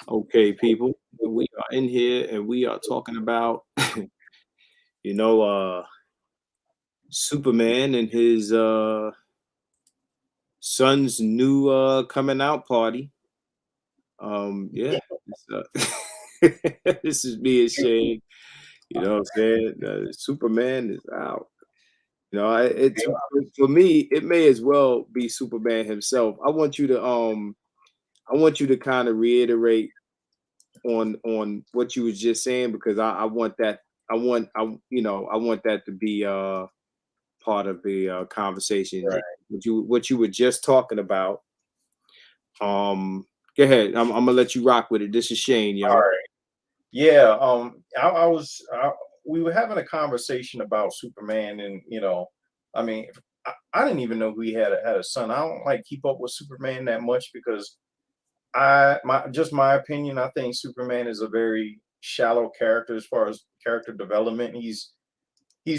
Okay, people, we are in here and we are talking about, you know, Superman and his son's new coming out party. Yeah, this is me and Shane. You know what I'm saying? Superman is out. You know, it's for me. It may as well be Superman himself. I want you to kind of reiterate on what you was just saying because I want that I want that to be part of the conversation. Right. What you were just talking about. Go ahead. I'm gonna let you rock with it. This is Shane, All yo. right. Yeah. We were having a conversation about Superman, and I mean, I didn't even know he had a son. I don't like keep up with Superman that much because my opinion. I think Superman is a very shallow character as far as character development. He's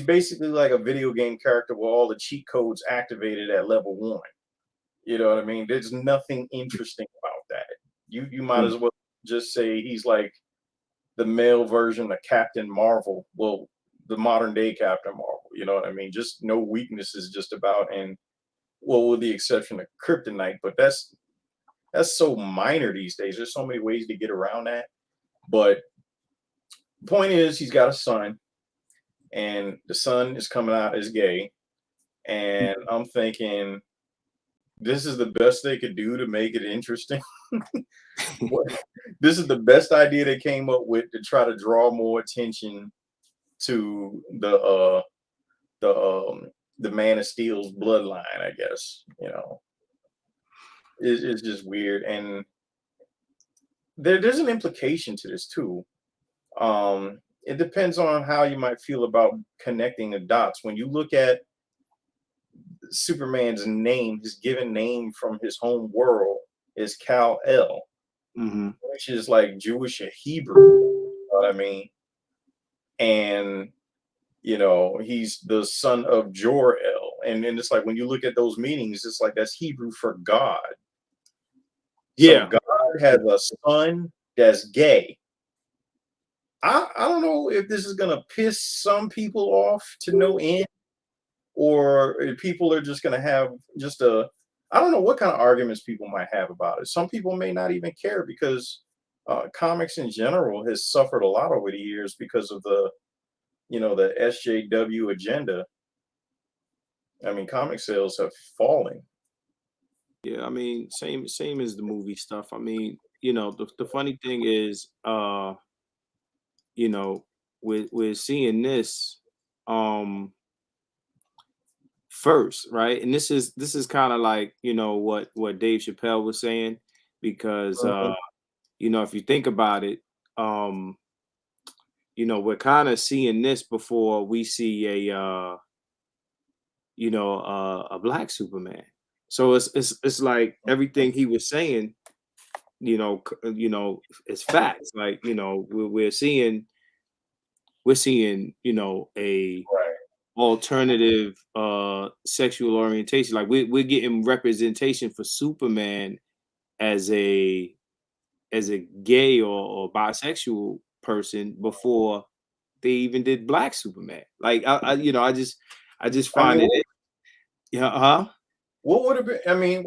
basically like a video game character with all the cheat codes activated at level 1. You know what I mean? There's nothing interesting about that. You might Mm. as well just say he's like the male version of Captain Marvel. Well, the modern day Captain Marvel. You know what I mean? Just no weaknesses, just about, and well, with the exception of kryptonite, but that's so minor these days. There's so many ways to get around that. But the point is, he's got a son, and the son is coming out as gay, and I'm thinking this is the best they could do to make it interesting. What, this is the best idea they came up with to try to draw more attention to the the Man of Steel's bloodline. I guess it's just weird, and there's an implication to this too. It depends on how you might feel about connecting the dots. When you look at Superman's name, his given name from his home world is Kal El, Hmm. which is like Jewish or Hebrew. You know what I mean? And he's the son of Jor-El. And it's like when you look at those meanings, it's like that's Hebrew for God. So Yeah. God has a son that's gay. I don't know if this is gonna piss some people off to no end, or if people are just gonna have just a I don't know what kind of arguments people might have about it. Some people may not even care because comics in general has suffered a lot over the years because of the SJW agenda. I mean, comic sales have fallen. Yeah. I mean, same as the movie stuff. I mean, the funny thing is, you know, we're seeing this um first, right? And this is kind of like, what Dave Chappelle was saying, because Mhm. if you think about it, um, we're kind of seeing this before we see a black Superman. So it's like everything he was saying, is facts. Like, we're seeing, a Right. alternative sexual orientation. Like we're getting representation for Superman as a gay or bisexual person before they even did black Superman. Like I just I find mean, it. Yeah, huh? what would have been? I mean,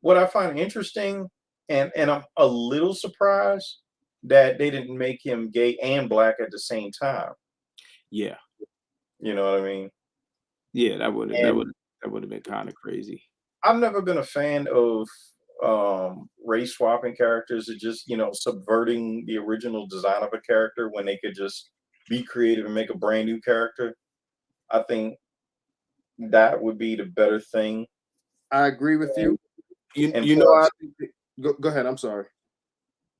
what I find interesting, and I'm a little surprised that they didn't make him gay and black at the same time. Yeah. You know what I mean? Yeah, that would have that And would that would have been kind of crazy. I've never been a fan of race swapping characters, or just subverting the original design of a character when they could just be creative and make a brand new character. I think that would be the better thing. I agree with And, you. You and you know I plus, go ahead. I'm sorry.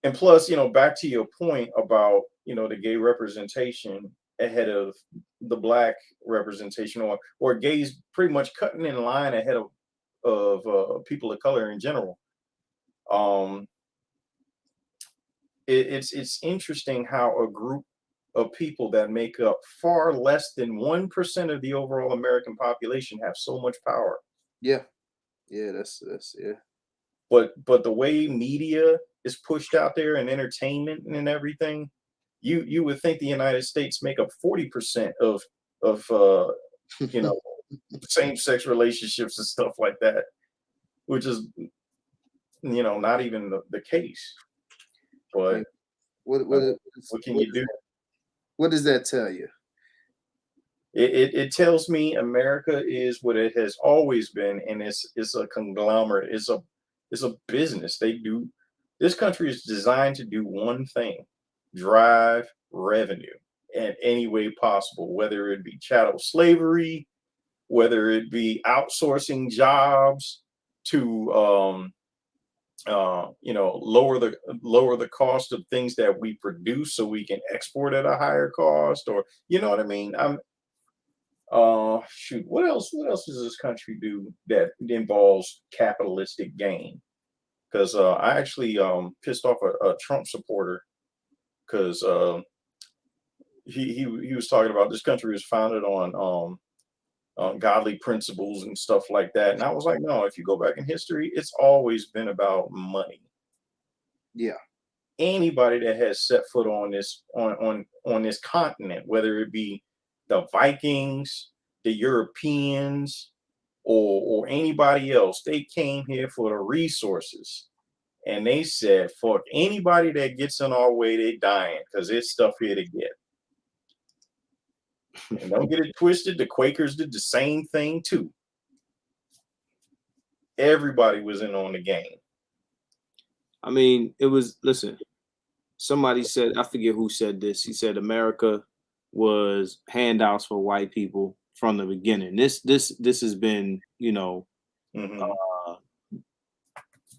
back to your point about the gay representation ahead of the black representation, or gays pretty much cutting in line ahead of people of color in general. Um, it's interesting how a group of people that make up far less than 1% of the overall American population have so much power. Yeah. Yeah, that's yeah. but the way media is pushed out there and entertainment and everything, you would think the United States make up 40% of you know, same-sex relationships and stuff like that, which is, not even the case. But What uh, what what can you do? what does that tell you? It tells me America is what it has always been, and it's a conglomerate. It's a business. This country is designed to do one thing: drive revenue in any way possible, whether it be chattel slavery, whether it be outsourcing jobs to lower the cost of things that we produce so we can export at a higher cost, or you know what I mean. Shoot, what else does this country do that involves capitalistic gain? Because I actually pissed off a Trump supporter because he was talking about this country was founded on godly principles and stuff like that, and I was like, no, if you go back in history, it's always been about money. Yeah. Anybody that has set foot on this continent, whether it be the Vikings, the Europeans, or anybody else, they came here for the resources. And they said, for anybody that gets in our way, they dying because there's stuff here to get. And don't get it twisted, the Quakers did the same thing too. Everybody was in on the game. I mean, listen, somebody said, I forget who said this. He said America was handouts for white people from the beginning. This has been, Hmm.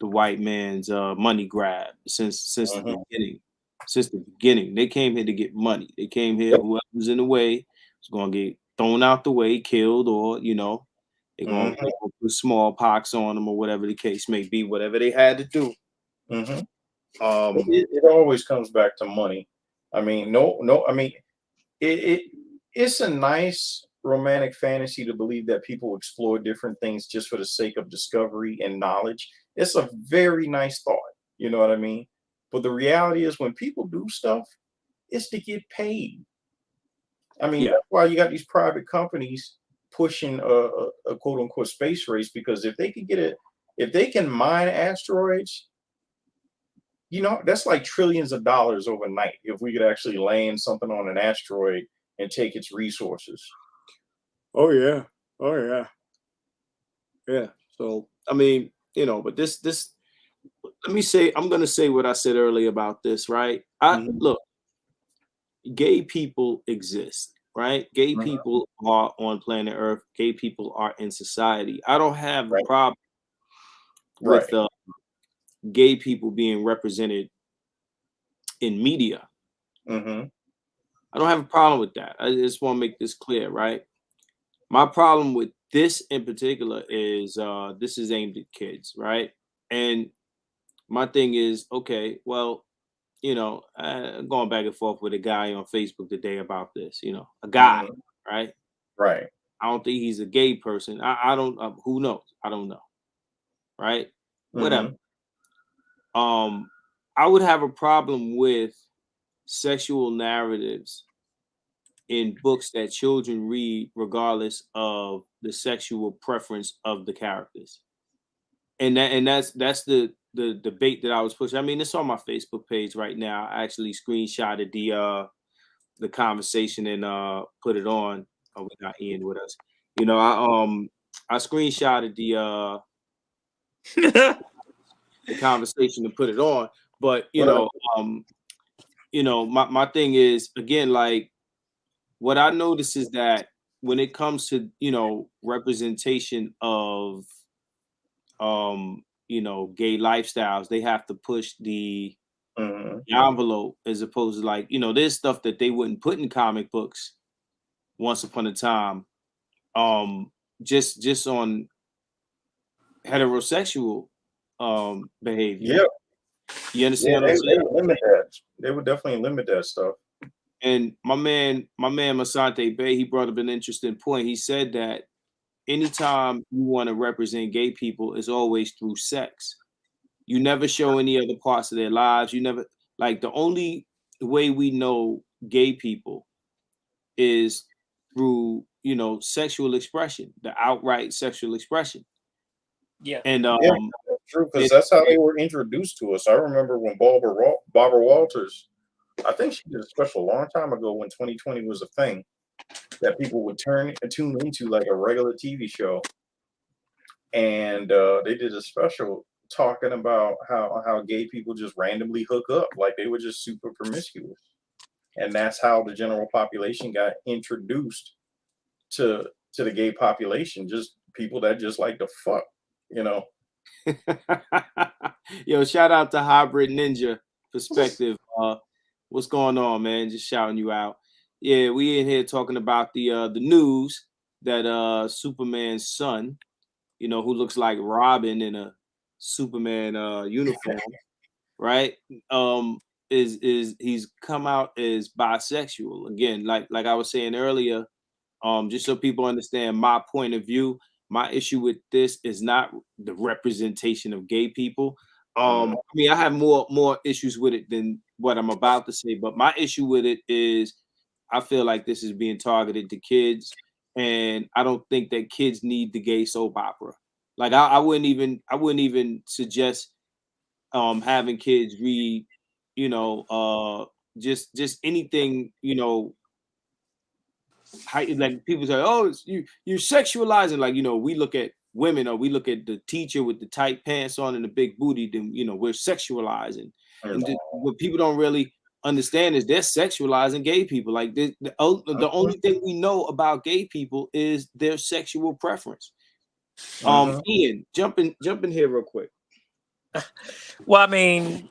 the white man's money grab since the Hmm. beginning. Since the beginning, they came here to get money. They came here. Yep. Whoever was in the way was gonna get thrown out the way, killed, or they Hmm. gonna put smallpox on them or whatever the case may be. Whatever they had to do. Hmm. Um, It always comes back to money. I mean, no. I mean, it it's a nice romantic fantasy to believe that people explore different things just for the sake of discovery and knowledge. It's a very nice thought. You know what I mean? But the reality is, when people do stuff, it's to get paid. I mean, yeah, that's why you got these private companies pushing a quote unquote space race, because if they can mine asteroids, that's like trillions of dollars overnight if we could actually land something on an asteroid and take its resources. oh yeah. Oh yeah. Yeah. So I mean, but this let me say, I'm gonna say what I said earlier about this, right? I Mhm, look, gay people exist, right? Gay mhm. people are on planet Earth, gay people are in society. I don't have a Right, problem with right. gay people being represented in media. Mhm, I don't have a problem with that. I just want to make this clear, right? My problem with this in particular is this is aimed at kids, right? And my thing is, okay, well, going back and forth with a guy on Facebook today about this, a guy, mhm. right? Right. I don't think he's a gay person. I don't, who knows? I don't know, right? Whatever. Mhm, Um, I would have a problem with sexual narratives in books that children read, regardless of the sexual preference of the characters. And that's the debate that I was pushing. I mean, it's on my Facebook page right now. I actually screenshotted the conversation and put it on. Oh, we got Ian with us. I screenshotted the conversation and put it on. But right. my thing is, again, like, what I notice is that when it comes to representation of gay lifestyles, they have to push Mhm. the envelope, as opposed to, like, there's stuff that they wouldn't put in comic books once upon a time, just on heterosexual behavior. Yeah, You yeah. understand what I'm They saying? would limit that. They would definitely limit that stuff. And my man Masante Bay, he brought up an interesting point. He said that anytime you want to represent gay people, it's always through sex. You never show any other parts of their lives. You never like the only way we know gay people is through, you know, sexual expression, the outright sexual expression. Yeah. And Yeah, that's true, because that's how they were introduced to us. I remember when Barbara Walters, I think she did a special a long time ago when 2020 was a thing that people would tune into like a regular TV show, and they did a special talking about how gay people just randomly hook up, like they were just super promiscuous, and that's how the general population got introduced to the gay population, just people that just like to fuck, you know. Yo, shout out to Hybrid Ninja Perspective. What's going on, man? Just shouting you out. Yeah, we in here talking about the news that Superman's son, you know, who looks like Robin in a Superman uniform, right? Is he's come out as bisexual again, like I was saying earlier. Just so people understand my point of view, my issue with this is not the representation of gay people. I mean, I have more issues with it than what I'm about to say, but my issue with it is I feel like this is being targeted to kids, and I don't think that kids need the gay soap opera. Like I wouldn't even suggest having kids read, you know, just anything, you know, how, like people say, oh, you're sexualizing. Like, you know, we look at women or we look at the teacher with the tight pants on and the big booty, then you know we're sexualizing. And what people don't really understand is they're sexualizing gay people. Like the only thing we know about gay people is their sexual preference. Ian, jump in here real quick. Well, I mean,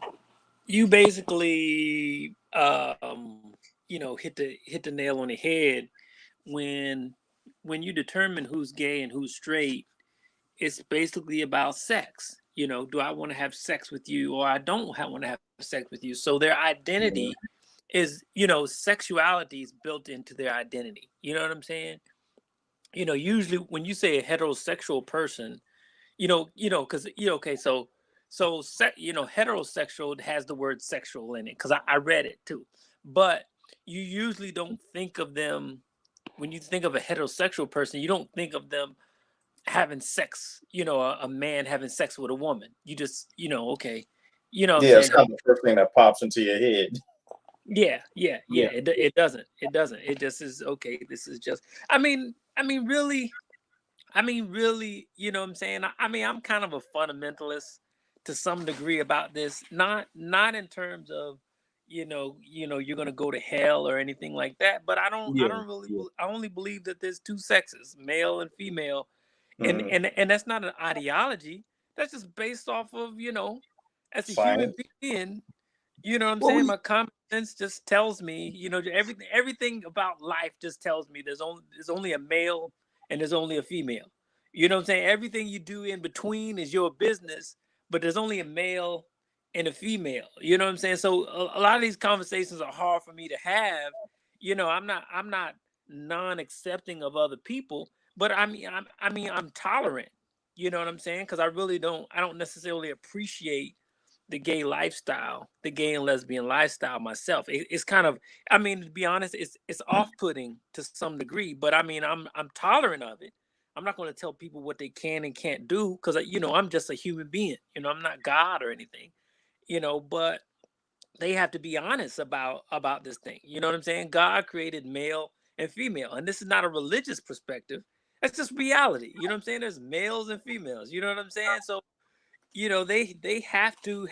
you basically, you know, hit the nail on the head when you determine who's gay and who's straight. It's basically about sex. You know, do I want to have sex with you, or I don't want to have sex with you? So their identity is, you know, sexuality is built into their identity. You know what I'm saying? You know, usually when you say a heterosexual person, because okay, you know, heterosexual has the word sexual in it because I read it too, but you usually don't think of them when you think of a heterosexual person. You don't think of them having sex. You know, a man having sex with a woman. You just, you know, okay, you know what I'm Yeah, it's saying? kind of the first thing that pops into your head. Yeah, yeah, yeah. Yeah. It doesn't. It doesn't. It just is okay. This is just. Really. Really, you know what I'm saying? I mean, I'm kind of a fundamentalist to some degree about this. Not in terms of, you're gonna go to hell or anything like that. But I Yeah, don't really. yeah, I only believe that there's two sexes, male and female, and Mhm. and that's not an ideology. That's just based off of, as a human Science. being. You know what I'm well, saying? we My common sense just tells me, everything about life just tells me there's only a male and there's only a female. You know what I'm saying? Everything you do in between is your business, but there's only a male and a female. You know what I'm saying? So a lot of these conversations are hard for me to have. I'm not non-accepting of other people, but I'm tolerant. You know what I'm saying? Because I don't necessarily appreciate the gay lifestyle, the gay and lesbian lifestyle myself. It's kind of, to be honest, it's off-putting to some degree, but I'm tolerant of it. I'm not going to tell people what they can and can't do because I'm just a human being. I'm not God or anything. But they have to be honest about this thing. You know what I'm saying? God created male and female, and this is not a religious perspective. That's just reality. You know what I'm saying? There's males and females. You know what I'm saying? So they have to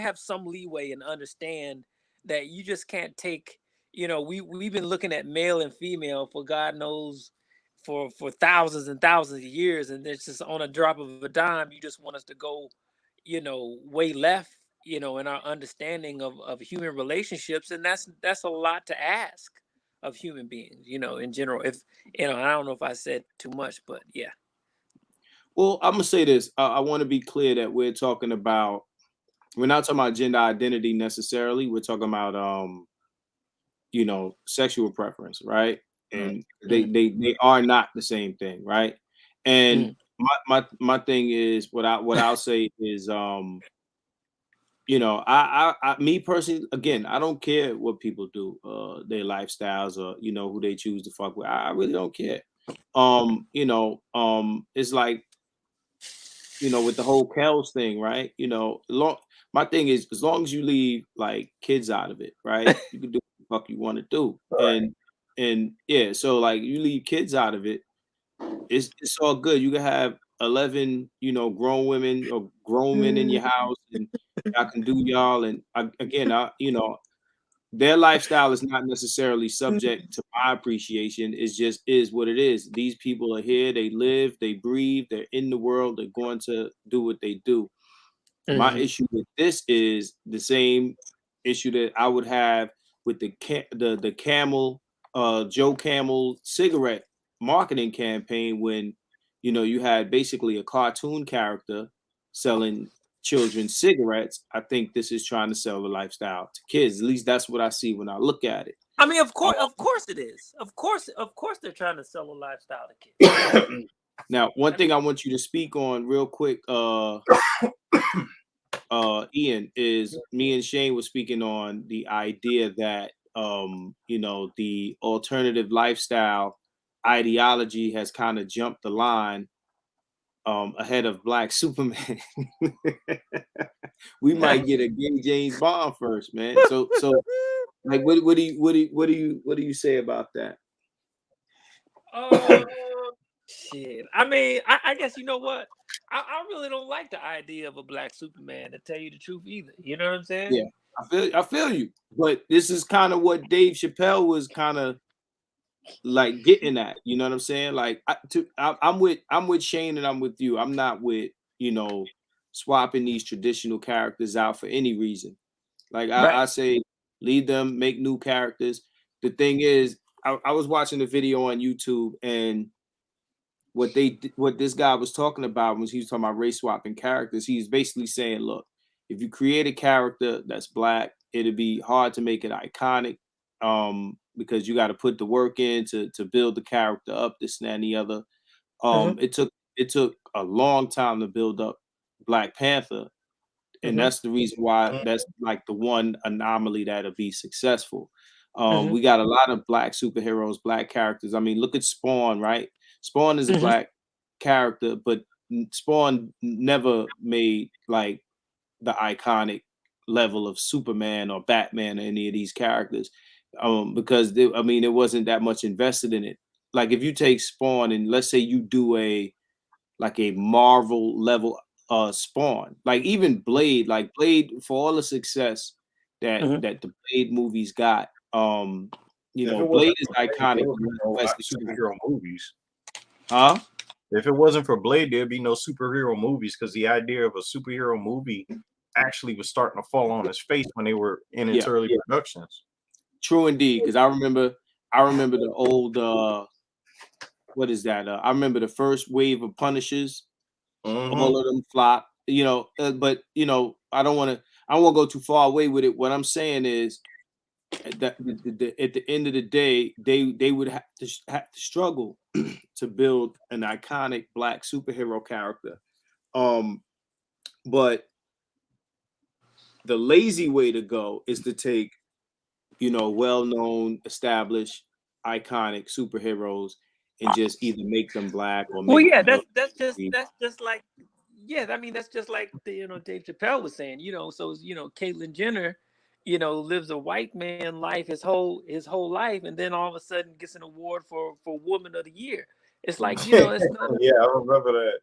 have some leeway and understand that you just can't take. We've been looking at male and female for God knows for thousands and thousands of years, and it's just on a drop of a dime you just want us to go way left, in our understanding of human relationships, and that's a lot to ask of human beings, in general. If I don't know if I said too much, but yeah. well, I'm gonna say this. I want to be clear that we're not talking about gender identity necessarily. We're talking about you know, sexual preference, right? Mhm. And Mm, they are not the same thing, right? And mm, my thing is what I'll say is you know, me personally, again, I don't care what people do, their lifestyles or you know who they choose to fuck with. I really don't care. You know, it's like you know with the whole Kels thing, right? You know, my thing is as long as you leave like kids out of it, right? You can do what the fuck you want to do, Right. and yeah, so like you leave kids out of it, it's all good. You can have 11, you know, grown women or grown men in your house, and y'all can do y'all. And again, you know, their lifestyle is not necessarily subject to my appreciation. It just is what it is. These people are here. They live. They breathe. They're in the world. They're going to do what they do. My Mhm. issue with this is the same issue that I would have with the Camel Joe Camel cigarette marketing campaign when you know you had basically a cartoon character selling children cigarettes. I think this is trying to sell the lifestyle to kids. At least that's what I see when I look at it. I mean, Um, of course it is. Of course, they're trying to sell a lifestyle to kids. now, one I thing mean, I want you to speak on real quick, Ian, is me and Shane was speaking on the idea that you know, the alternative lifestyle ideology has kind of jumped the line ahead of Black Superman. We might get a gay James Bond first, man. So like what do you say about that? uh, shit. I mean, I guess you know what. I really don't like the idea of a black Superman, to tell you the truth, either. You know what I'm saying? Yeah, I feel you. But this is kind of what Dave Chappelle was kind of like getting at. You know what I'm saying? Like I'm with Shane and I'm with you. I'm not with you know swapping these traditional characters out for any reason. Like Right. I say, lead them, make new characters. The thing is, I was watching a video on YouTube and what this guy was talking about was he was talking about race swapping characters. He's basically saying, look, if you create a character that's black, it'd be hard to make it iconic, because you got to put the work in to build the character up, this and that and the other. Mm-hmm. It took a long time to build up Black Panther, and Mm-hmm. that's the reason why Mhm. that's like the one anomaly that'll be successful. Mm-hmm. We got a lot of black superheroes, black characters. I mean, look at Spawn, right? Spawn is a Mm-hmm. black character, but Spawn never made like the iconic level of Superman or Batman or any of these characters, because I mean, it wasn't that much invested in it. Like if you take Spawn and let's say you do a like a Marvel level Spawn. Like even Blade, like Blade for all the success Mm-hmm. that the Blade movies got, you If know, it Blade wasn't is for Blade, iconic there would be no West superhero movies. huh? If it wasn't for Blade, there'd be no superhero movies because the idea of a superhero movie actually was starting to fall on its face when they were in its Yeah, early productions. true indeed. Because I remember the old what is that? I remember the first wave of Punishers. Hmm. All of them flop. You know, but you know, I don't want to go too far away with it. What I'm saying is that at the end of the day, they would have to struggle to build an iconic black superhero character. Um, but the lazy way to go is to take you know well-known, established, iconic superheroes and just either make them black or Well, make yeah, them. that's just like, yeah. I mean, that's just like Dave Chappelle was saying. So Caitlyn Jenner, lives a white man life his whole life, and then all of a sudden gets an award for Woman of the Year. It's like, it's not, Yeah, I remember that.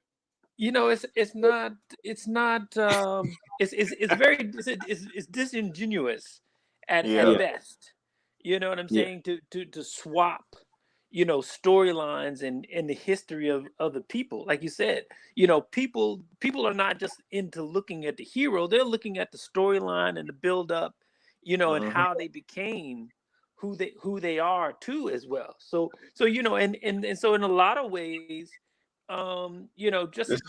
it's very it's disingenuous at Yeah. Yeah, best. You know what I'm yeah, saying? To swap, storylines and the history of the people. Like you said, people are not just into looking at the hero, they're looking at the storyline and the build up, and Hmm. how they became who they are too as well. And so in a lot of ways,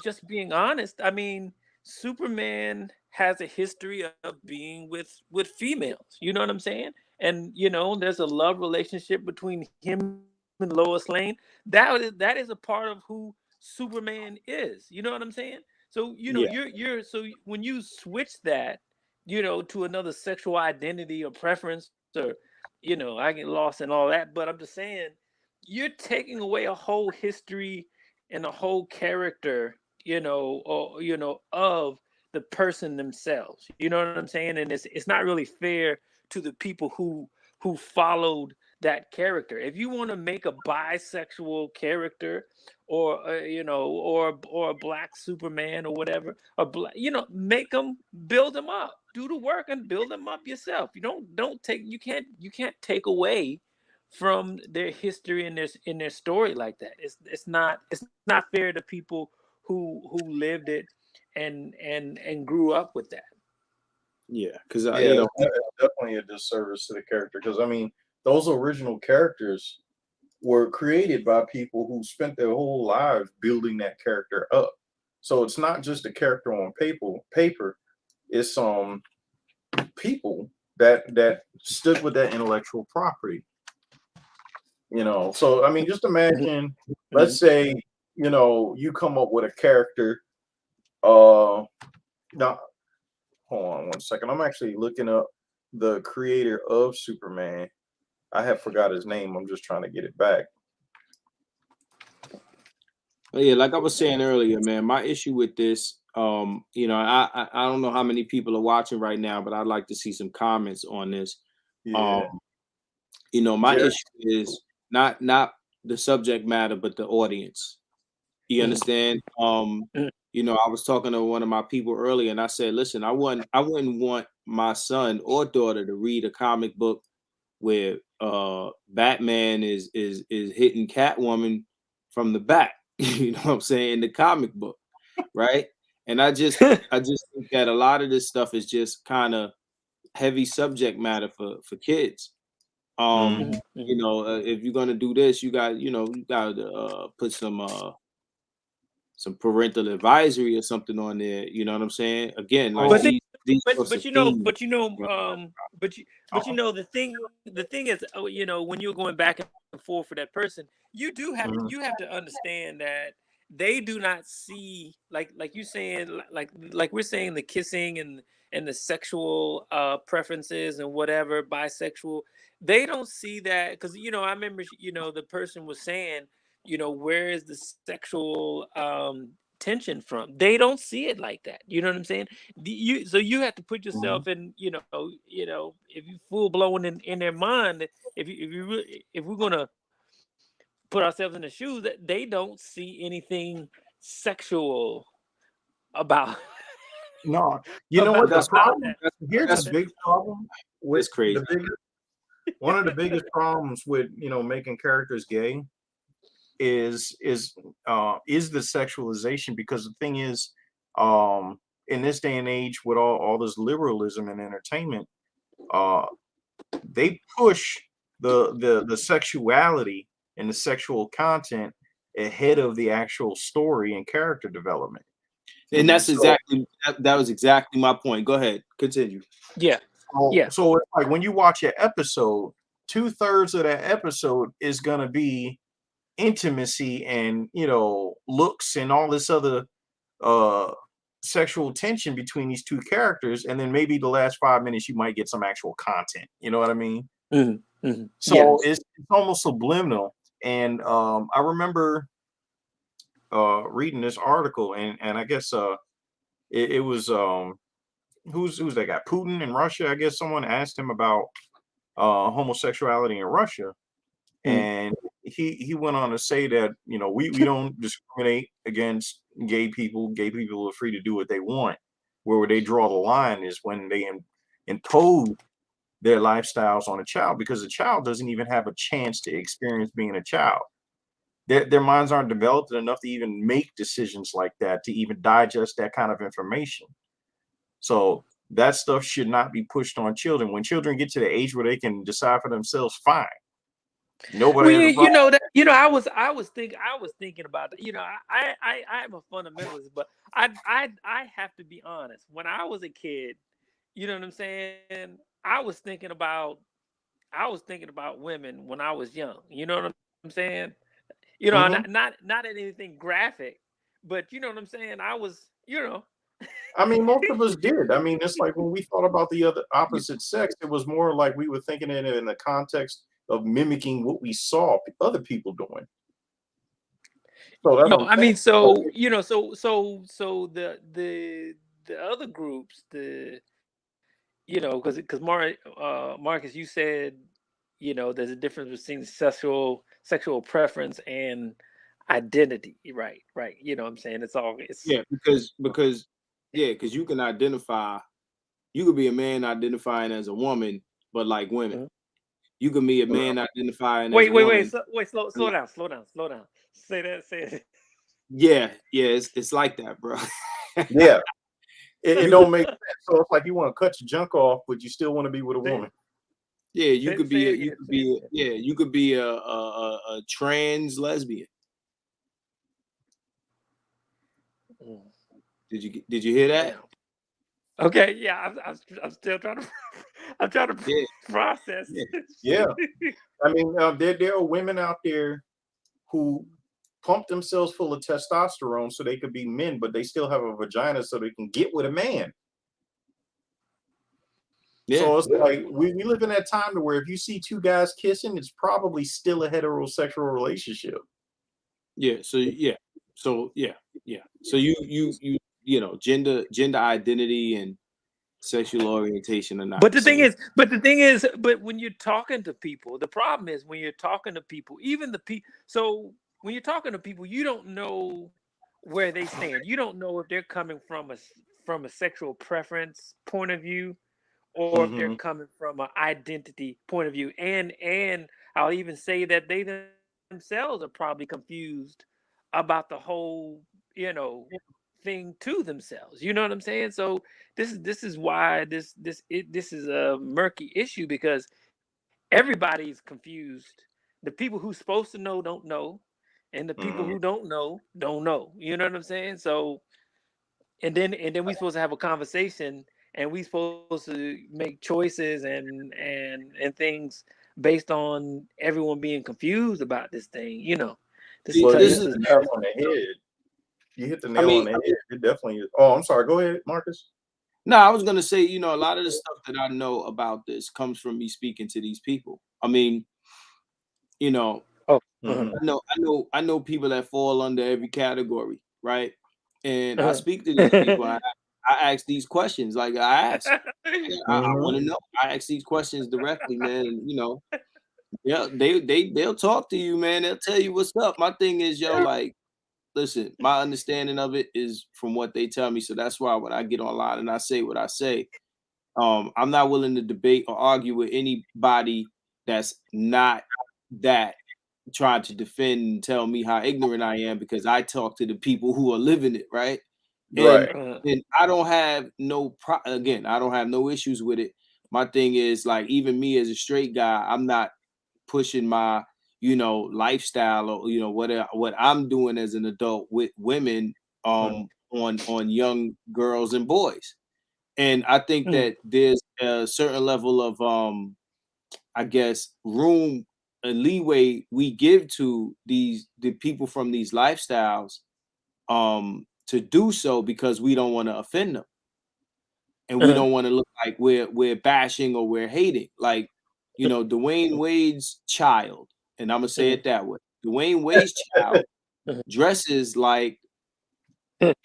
just being honest, I mean, Superman has a history of being with females. You know what I'm saying? And there's a love relationship between him and Lois Lane. That is a part of who Superman is. You know what I'm saying? So Yeah. when you switch that, to another sexual identity or preference, or I get lost in all that, but I'm just saying you're taking away a whole history and a whole character, or of the person themselves. You know what I'm saying? And it's not really fair to the people who followed that character. If you want to make a bisexual character, or or a black Superman or whatever, or black, make them, build them up, do the work and build them up yourself. You can't take away from their history and their story like that. It's not fair to people who lived it and grew up with that. Yeah, because Yeah, it's definitely a disservice to the character. Because I mean, those original characters were created by people who spent their whole lives building that character up. So it's not just a character on paper. It's people that stood with that intellectual property. So I mean, just imagine, let's say, you come up with a character. Now, hold on one second. I'm actually looking up the creator of Superman. I have forgot his name. I'm just trying to get it back. yeah, like I was saying earlier, man, my issue with this, I don't know how many people are watching right now, but I'd like to see some comments on this. Yeah. My Jerry? issue is not the subject matter, but the audience. You understand? I was talking to one of my people earlier, and I said, listen, I wouldn't want my son or daughter to read a comic book where Batman is hitting Catwoman from the back. You know what I'm saying? In the comic book, right? And I just think that a lot of this stuff is just kind of heavy subject matter for kids. If you're gonna do this, you got to put some parental advisory or something on there. You know what I'm saying? Again, like But these sorts of themes. the thing is, when you're going back and forth for that person, you have to understand that they do not see, like you saying, like we're saying, the kissing and the sexual preferences and whatever, bisexual. They don't see that, because I remember, the person was saying, where is the sexual tension from? They don't see it like that. You know what I'm saying? So you have to put yourself in, if you full blown in their mind, if we're gonna put ourselves in the shoes, that they don't see anything sexual about No, you know what the That's problem? that. Here's that's a big problem with it's crazy. one of the biggest problems with making characters gay is the sexualization. Because the thing is, in this day and age, with all this liberalism and entertainment, they push the sexuality and the sexual content ahead of the actual story and character development. And that's So, exactly that was exactly my point. Go ahead, continue. Yeah. so it's like when you watch an episode, 2/3 of that episode is gonna be intimacy and looks and all this other uh sexual tension between these two characters, and then maybe the last 5 minutes you might get some actual content. You know what I mean? So it's almost subliminal. And I remember reading this article, and I guess it was who's that guy, Putin in Russia. I guess someone asked him about homosexuality in Russia, and he went on to say that we don't discriminate against gay people. Gay people are free to do what they want. Where they draw the line is when they impose their lifestyles on a child, because a child doesn't even have a chance to experience being a child. Their minds aren't developed enough to even make decisions like that, to even digest that kind of information. So that stuff should not be pushed on children. When children get to the age where they can decide for themselves, fine. Nobody has a problem. I was thinking about that. I'm a fundamentalist, but I have to be honest. When I was a kid, you know what I'm saying? I was thinking about women when I was young. You know what I'm saying? You know, Mm-hmm. not anything graphic, but you know what I'm saying. I was, you know, I mean, most of us did. I mean, it's like when we thought about the other opposite sex, it was more like we were thinking it in the context of mimicking what we saw other people doing. So that's what I'm I saying. mean, so you know, so the other groups, because Marcus, you said, there's a difference between sexual preference and identity, right? Right. You know what I'm saying? It's Yeah, because you can identify. You could be a man identifying as a woman, but like women. Mhm. You can be a man identifying as Wait, a wait, wait, woman. so, wait, slow down, slow down. Say it. Yeah, it's like that, bro. Yeah, it You could, don't make sense. So it's like you want to cut your junk off, but you still want to be with a Say, woman. yeah, you could say be it a, again. Say it again. you could be a trans lesbian. Mm. Did you hear that? Damn. Okay, yeah, I'm still trying to I'm trying to Yeah, process yeah, this. Yeah, I mean, there are women out there who pump themselves full of testosterone so they could be men, but they still have a vagina so they can get with a man. yeah, So it's like we live in that time to where if you see two guys kissing, it's probably still a heterosexual relationship. yeah. So gender identity and sexual orientation are not But the the thing same. is, but when you're talking to people, the problem is when you're talking to people, even the people. So when you're talking to people, you don't know where they stand. You don't know if they're coming from a sexual preference point of view, or if they're Hmm. coming from an identity point of view. And I'll even say that they themselves are probably confused about the whole, thing to themselves. You know what I'm saying? So this is why this is a murky issue, because everybody's confused. The people who's supposed to know don't know, and the people Hmm. who don't know don't know. You know what I'm saying? So and then we supposed to have a conversation, and we supposed to make choices and things based on everyone being confused about this thing. This is See, Well, you this this hit is. is the nail on the head. You hit the I nail mean, on the head. It definitely is. Oh, I'm sorry. Go ahead, Marcus. no, I was gonna say, a lot of the stuff that I know about this comes from me speaking to these people. I mean, you know, oh Hmm. I know people that fall under every category, right? And I speak to these people. I ask these questions, like I ask. Yeah, I Hmm. want to know. I ask these questions directly, man. And, yeah, they'll talk to you, man. They'll tell you what's up. My thing is, like, listen, my understanding of it is from what they tell me. So that's why when I get online and I say what I say, I'm not willing to debate or argue with anybody that's not that trying to defend and tell me how ignorant I am, because I talk to the people who are living it, right? And Right. and I don't have I don't have no issues with it. My thing is, like, even me as a straight guy, I'm not pushing my lifestyle, or what I'm doing as an adult with women on young girls and boys. And I think that there's a certain level of I guess room and leeway we give to the people from these lifestyles to do so, because we don't want to offend them, and we don't want to look like we're bashing or we're hating. Like, Dwayne Wade's child, and I'm gonna say it that way. Dwayne Wade's child dresses like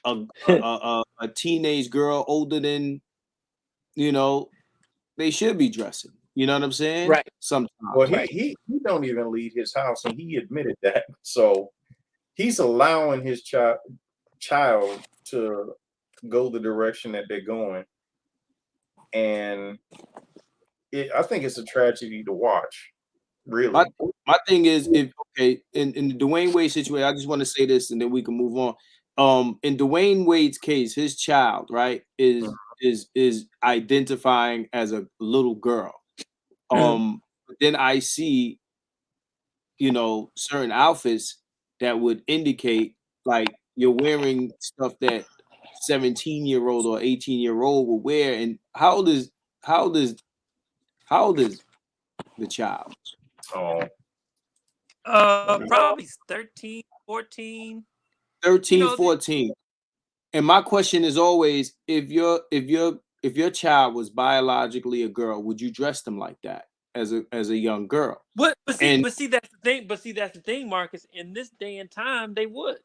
a teenage girl older than they should be dressing. You know what I'm saying? Right, Sometimes. Well, he right. he he don't even leave his house, and he admitted that. So he's allowing his child to go the direction that they're going, and I think it's a tragedy to watch. My Really. my thing is, if okay, in the Dwayne Wade situation, I just want to say this and then we can move on. In Dwayne Wade's case, his child, right, is identifying as a little girl. But then I see, certain outfits that would indicate, like, you're wearing stuff that 17-year-old or 18-year-old will wear. And how old is the child? Oh, Probably 13, 14. You 13, know, 14. And my question is always, if your child was biologically a girl, would you dress them like that as a young girl? And but see that's the thing. But see that's the thing, Marcus. In this day and time, they would.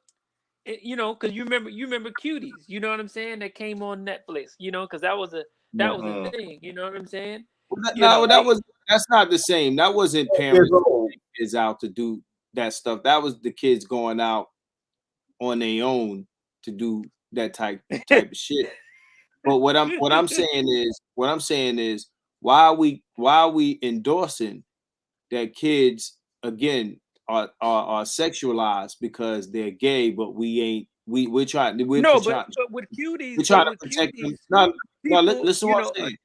You know, because you remember Cuties. You know what I'm saying? That came on Netflix. You know, because that was a Mm-mm. thing. You know what I'm saying? You no, know they. that's not the same. That wasn't Years parents old. taking kids out to do that stuff. That was the kids going out on their own to do that type of shit. But what I'm saying is why are we endorsing that kids again are sexualized because they're gay, but we ain't we're trying we're No, trying but with we're cuties, trying to protect them. No, no, people, listen to what I'm saying.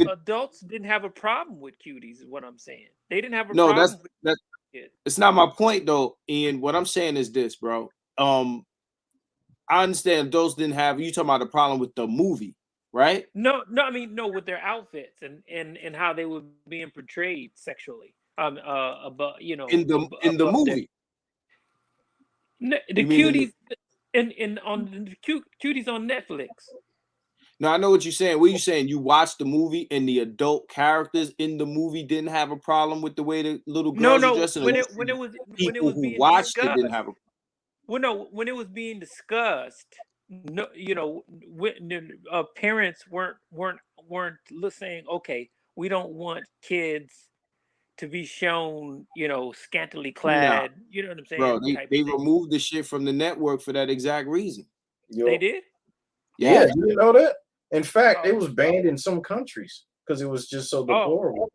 adults didn't have a problem with cuties. Is what I'm saying. They didn't have a No, problem with that's it. it's not my point though, Ian. What I'm saying is this, bro. I understand those didn't have you talking about the problem with the movie, right? No, no, I mean no, with their outfits and how they were being portrayed sexually. Above In the above their movie. the You mean in the cuties in on the cuties on Netflix. No, I know what you're saying. What are you saying? You watched the movie and the adult characters in the movie didn't have a problem with the way the little No, girls are no, dressing, or when you it when saying it was when it people was who being watched it didn't discussed. have a Well, no, when it was being discussed, no, parents weren't saying, okay, we don't want kids to be shown, scantily no, clad. You know what I'm bro. saying? They Type of they thing. removed the shit from the network for that exact reason. They Yo, did. yeah, Yeah. you didn't know that? In fact, it Oh, was banned in some countries because it was just so oh, deplorable.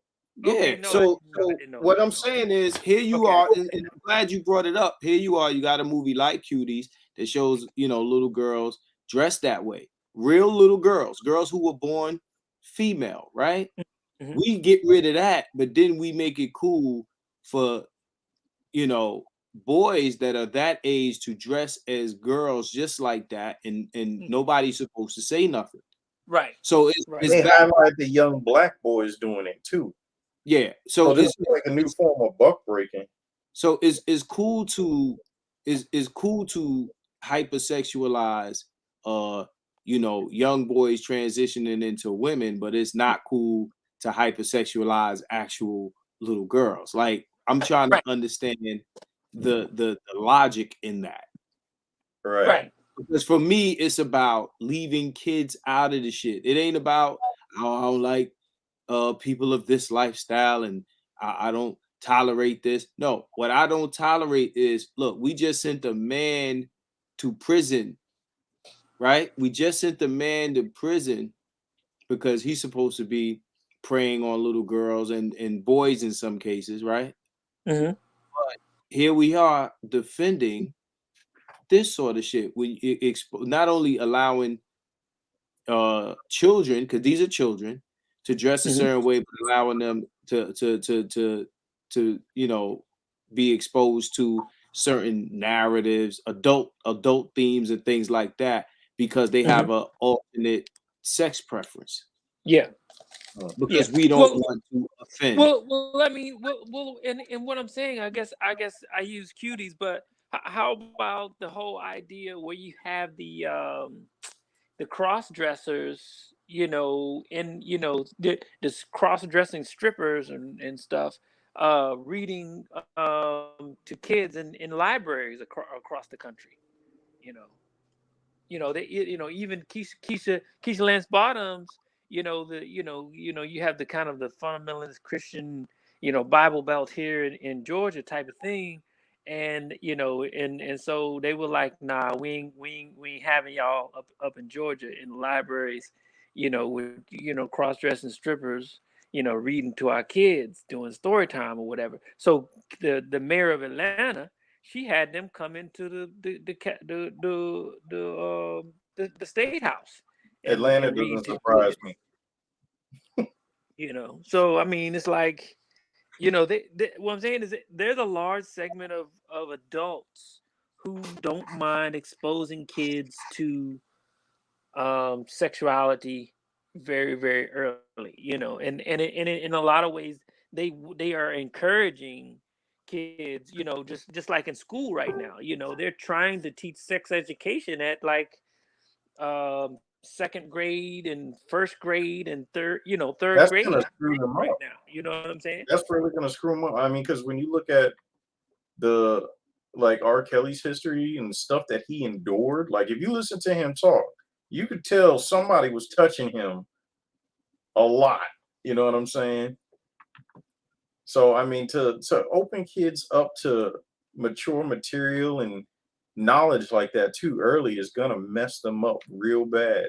okay. Yeah. No, So I so didn't know what that. I'm saying is here you Okay. are, and I'm glad you brought it up. Here you are, you got a movie like Cuties that shows, little girls dressed that way. Real little girls who were born female, right? Hmm. We get rid of that, but then we make it cool for you know boys that are that age to dress as girls just like that, and nobody's supposed to say nothing. Right. So it's Right. it's They back. highlight the young black boys doing it too. Yeah. So this is like a new form of buck breaking. It's cool to is cool to hypersexualize young boys transitioning into women, but it's not cool to hypersexualize actual little girls. Like I'm trying to Right. understand the logic in that. Right. Right. Because for me, it's about leaving kids out of the shit. It ain't about I don't like people of this lifestyle and I don't tolerate this. No, what I don't tolerate is look, we just sent a man to prison, right? We just sent the man to prison because he's supposed to be preying on little girls and boys in some cases, right? Hmm. But here we are defending this sort of shit. When not only allowing children, because these are children, to dress a Hmm. certain way, but allowing them to be exposed to certain narratives, adult themes and things like that, because they Hmm. have a alternate sex preference. Yeah. Yeah. Because we don't Well, want to offend. well. I mean, and what I'm saying, I guess I use cuties, but how about the whole idea where you have the cross dressers, and this cross dressing strippers and stuff, reading to kids in libraries across the country, you know. Even Keisha Lance Bottoms, you have the kind of the fundamentalist Christian, Bible Belt here in Georgia type of thing, and and so they were like, nah, we ain't having y'all up in Georgia in the libraries, with cross dressing strippers, reading to our kids doing story time or whatever. So the mayor of Atlanta, she had them come into the state house Atlanta and read doesn't to surprise kids. me. So I mean, it's like, what I'm saying is that there's a large segment of adults who don't mind exposing kids to sexuality very, very early, and in a lot of ways they are encouraging kids, you know, just like in school right now, you know, they're trying to teach sex education at like second grade and first grade and third That's grade gonna screw them right up. now. You know what I'm saying? That's really gonna screw them up. I mean, because when you look at the like R. Kelly's history and stuff that he endured, like if you listen to him talk, you could tell somebody was touching him a lot. You know what I'm saying? So I mean, to open kids up to mature material and knowledge like that too early is gonna mess them up real bad.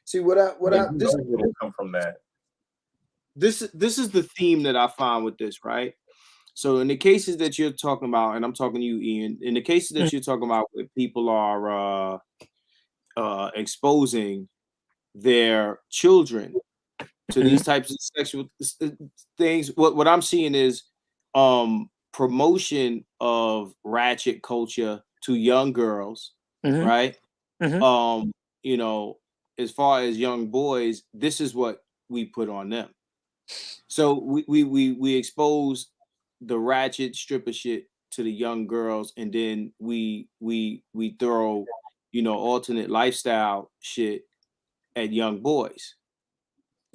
See And who knows what'll come from that. this is the theme that I find with this, right? So in the cases that you're talking about, and I'm talking to you, Ian, in the cases that you're talking about where people are exposing their children to these types of sexual things, what I'm seeing is promotion of ratchet culture to young girls, Mm-hmm. right? Mm-hmm. You know, as far as young boys, this is what we put on them. So we expose the ratchet stripper shit to the young girls, and then we throw, you know, alternate lifestyle shit at young boys.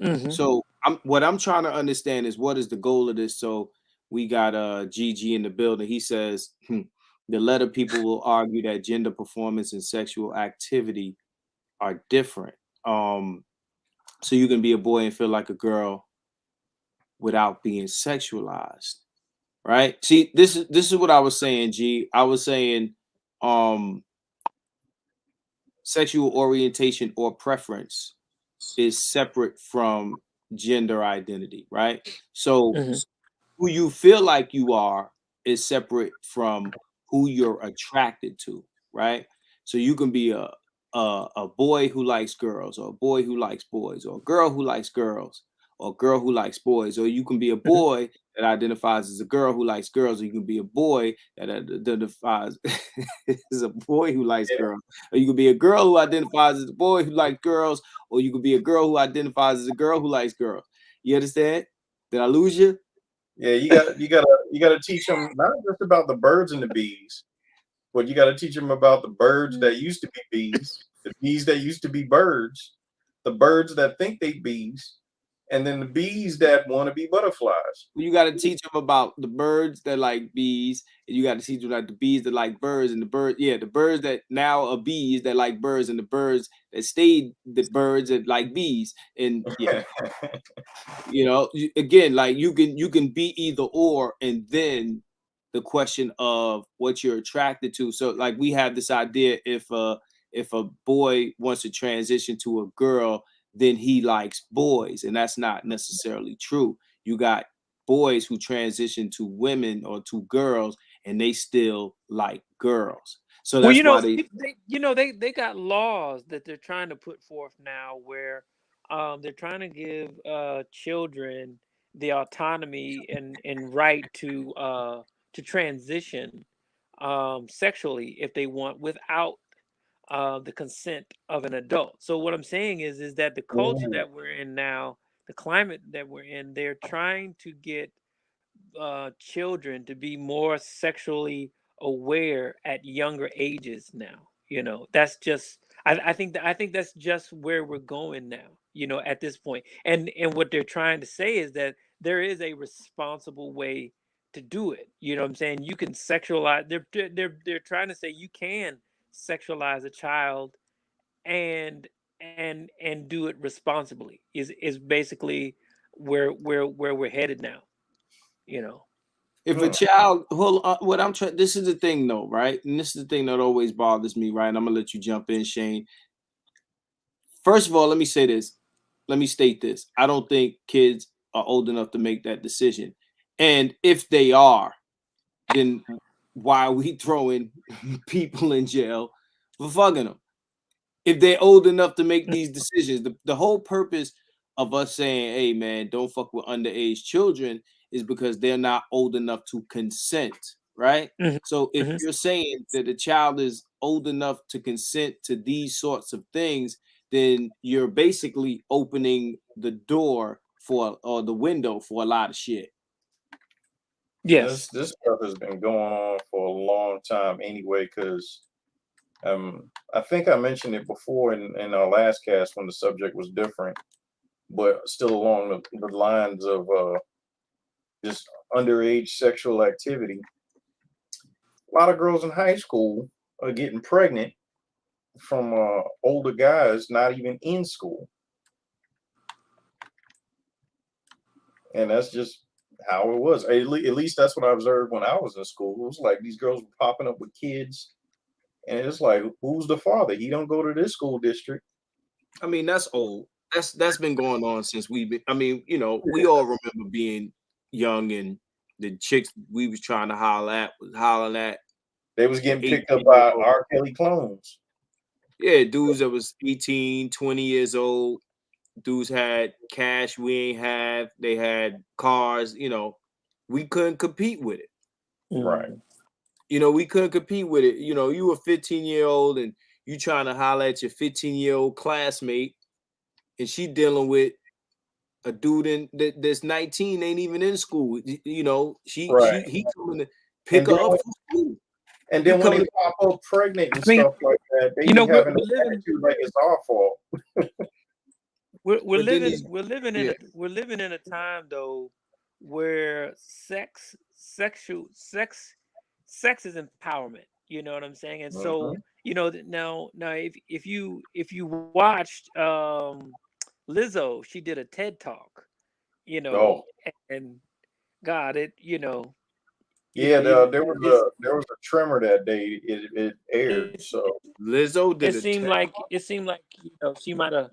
Mm-hmm. So what I'm trying to understand is what is the goal of this. So we got GG in the building. He says the letter people will argue that gender performance and sexual activity are different. So you can be a boy and feel like a girl without being sexualized, right? See, this is what I was saying, G. I was saying sexual orientation or preference is separate from gender identity, right? So Mm-hmm. who you feel like you are is separate from who you're attracted to, right? So you can be a boy who likes girls, or a boy who likes boys, or a girl who likes girls, or a girl who likes boys, or you can be a boy that identifies as a girl who likes girls, or you can be a boy that identifies as a boy who likes Yeah, girls, or you can be a girl who identifies as a boy who likes girls, or you could be a girl who identifies as a girl who likes girls. You understand? Did I lose you? yeah, you gotta teach them not just about the birds and the bees, but you gotta teach them about the birds that used to be bees, the bees that used to be birds, the birds that think they bees, and then the bees that want to be butterflies. You got to teach them about the birds that like bees, and you got to teach them like the bees that like birds, and the birds that now are bees that like birds, and the birds that stayed the birds that like bees, and yeah, you know, again, like you can be either or, and then the question of what you're attracted to. So like we have this idea, if a boy wants to transition to a girl, then he likes boys, and that's not necessarily true. You got boys who transition to women or to girls, and they still like girls. So Well, that's why they they got laws that they're trying to put forth now where they're trying to give children the autonomy and right to transition sexually if they want without the consent of an adult. So what I'm saying is that the culture Ooh, that we're in now, the climate that we're in, they're trying to get children to be more sexually aware at younger ages now. You know, that's just I think that's just where we're going now, you know, at this point. And what they're trying to say is that there is a responsible way to do it. You know what I'm saying? You can sexualize they're trying to say you can sexualize a child and and do it responsibly is basically where we're headed now, you know. if a huh. child, well, what I'm trying, this is the thing though, right? And this is the thing that always bothers me, right? I'm gonna let you jump in, Shane. First of all, let me say this. Let me state this. I don't think kids are old enough to make that decision. And if they are, then why are we throwing people in jail for fucking them? If they're old enough to make these decisions, the whole purpose of us saying, hey man, don't fuck with underage children is because they're not old enough to consent, right? Mhm, So if mhm. you're saying that the child is old enough to consent to these sorts of things, then you're basically opening the door for or the window for a lot of shit. Yes. This stuff has been going on for a long time anyway, because I think I mentioned it before in our last cast when the subject was different, but still along the lines of just underage sexual activity. A lot of girls in high school are getting pregnant from older guys not even in school, and that's just how it was. At least that's what I observed when I was in school. It was like these girls were popping up with kids, and it's like, who's the father? He don't go to this school district. I mean, that's old. That's been going on since we've been. I mean, you know, we all remember being young and the chicks we was trying to holler at They was getting 18 picked up years by old. R. Kelly clones. Yeah, dudes that was 18, 20 years old. Dudes had cash we ain't have. They had cars. You know, we couldn't compete with it. Right. You know, we couldn't compete with it. You know, you were 15-year-old and you trying to holler at your 15-year-old classmate, and she dealing with a dude that's 19, ain't even in school. You know, he Right. coming to pick And her then up when, from school. and He then when they coming. pop up pregnant and I mean, stuff like that, they you be know, having an attitude like it's our fault. But then these, we're living in yeah, a time though where sex is empowerment. You know what I'm saying? And so, Mhm. you know, now if you watched Lizzo, she did a TED talk, you know, Oh, and God, it, you know, yeah. it's There was a tremor that day. It aired. it's So Lizzo did a it seemed like, you know, it was she might a have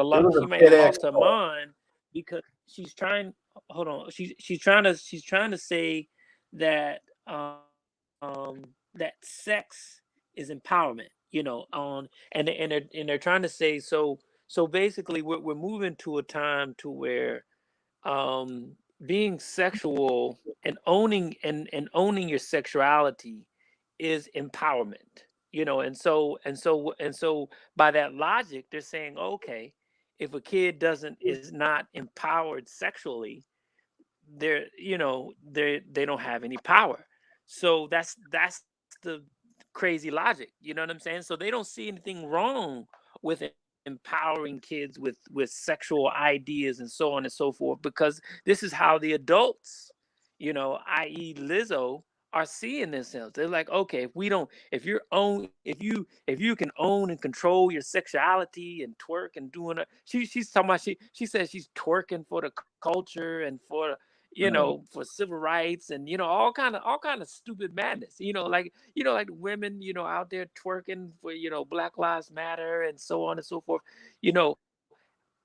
TEDx lost her talk. mind because she's trying, hold on, she's trying to say that that sex is empowerment, you know, and they're trying to say, so basically we're moving to a time to where um being sexual and owning your sexuality is empowerment, you know. And so by that logic they're saying, okay, if a kid doesn't is not empowered sexually, they're, you know, they don't have any power. So that's the crazy logic, you know what I'm saying? So they don't see anything wrong with empowering kids with sexual ideas and so on and so forth, because this is how the adults, you know, i.e. Lizzo, are seeing themselves. They're like, okay, if we don't, if you can own and control your sexuality and twerk and doing it, she's talking about, she says she's twerking for the culture and for, you Mhm. know, for civil rights and, you know, all kind of stupid madness, you know, like, you know, like women, you know, out there twerking for, you know, Black Lives Matter and so on and so forth. You know,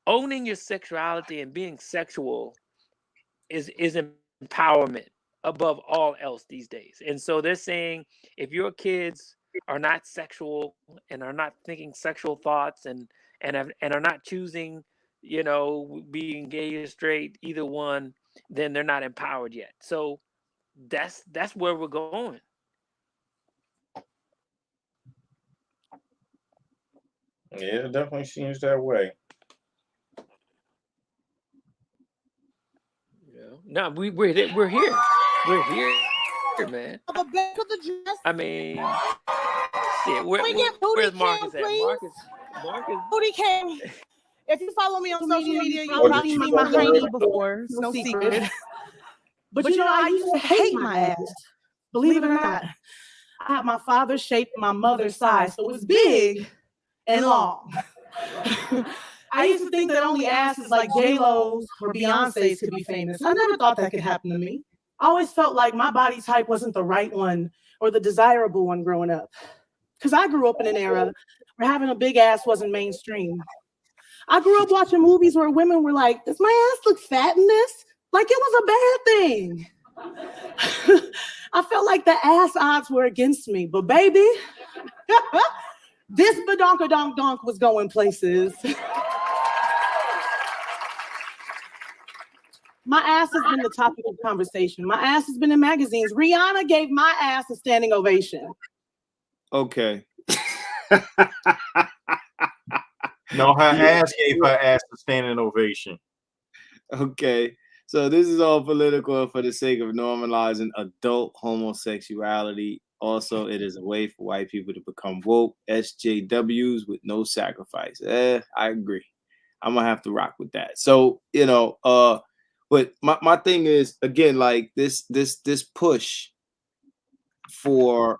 owning your sexuality and being sexual is empowerment above all else these days. And so they're saying, if your kids are not sexual and are not thinking sexual thoughts and are not choosing, you know, being gay or straight, either one, then they're not empowered yet. So that's where we're going. Yeah, it definitely seems that way. Yeah. No, we're here. We're here, man. The back of the dress. I mean, shit. Can we get booty Where's cam, Marcus at? please? Marcus. Booty cam. If you follow me on social media, you've Or did probably you seen go my to the hiney rip? before. It's no secret. But you know, I used to hate my ass. Believe it or not, I have my father's shape, my mother's size, so it's big and long. I used to think that only asses like J-Lo's or Beyonce's could be famous. I never thought that could happen to me. I always felt like my body type wasn't the right one or the desirable one growing up. Because I grew up in an era where having a big ass wasn't mainstream. I grew up watching movies where women were like, does my ass look fat in this? Like it was a bad thing. I felt like the ass odds were against me, but baby, this badonkadonk was going places. My ass has been the topic of conversation. My ass has been in magazines. Rihanna gave my ass a standing ovation. okay. No, her Yeah. ass gave her ass a standing ovation. Okay. So this is all political for the sake of normalizing adult homosexuality. Also, it is a way for white people to become woke SJWs with no sacrifice. I agree. I'm gonna have to rock with that. So, but my thing is again, like this push for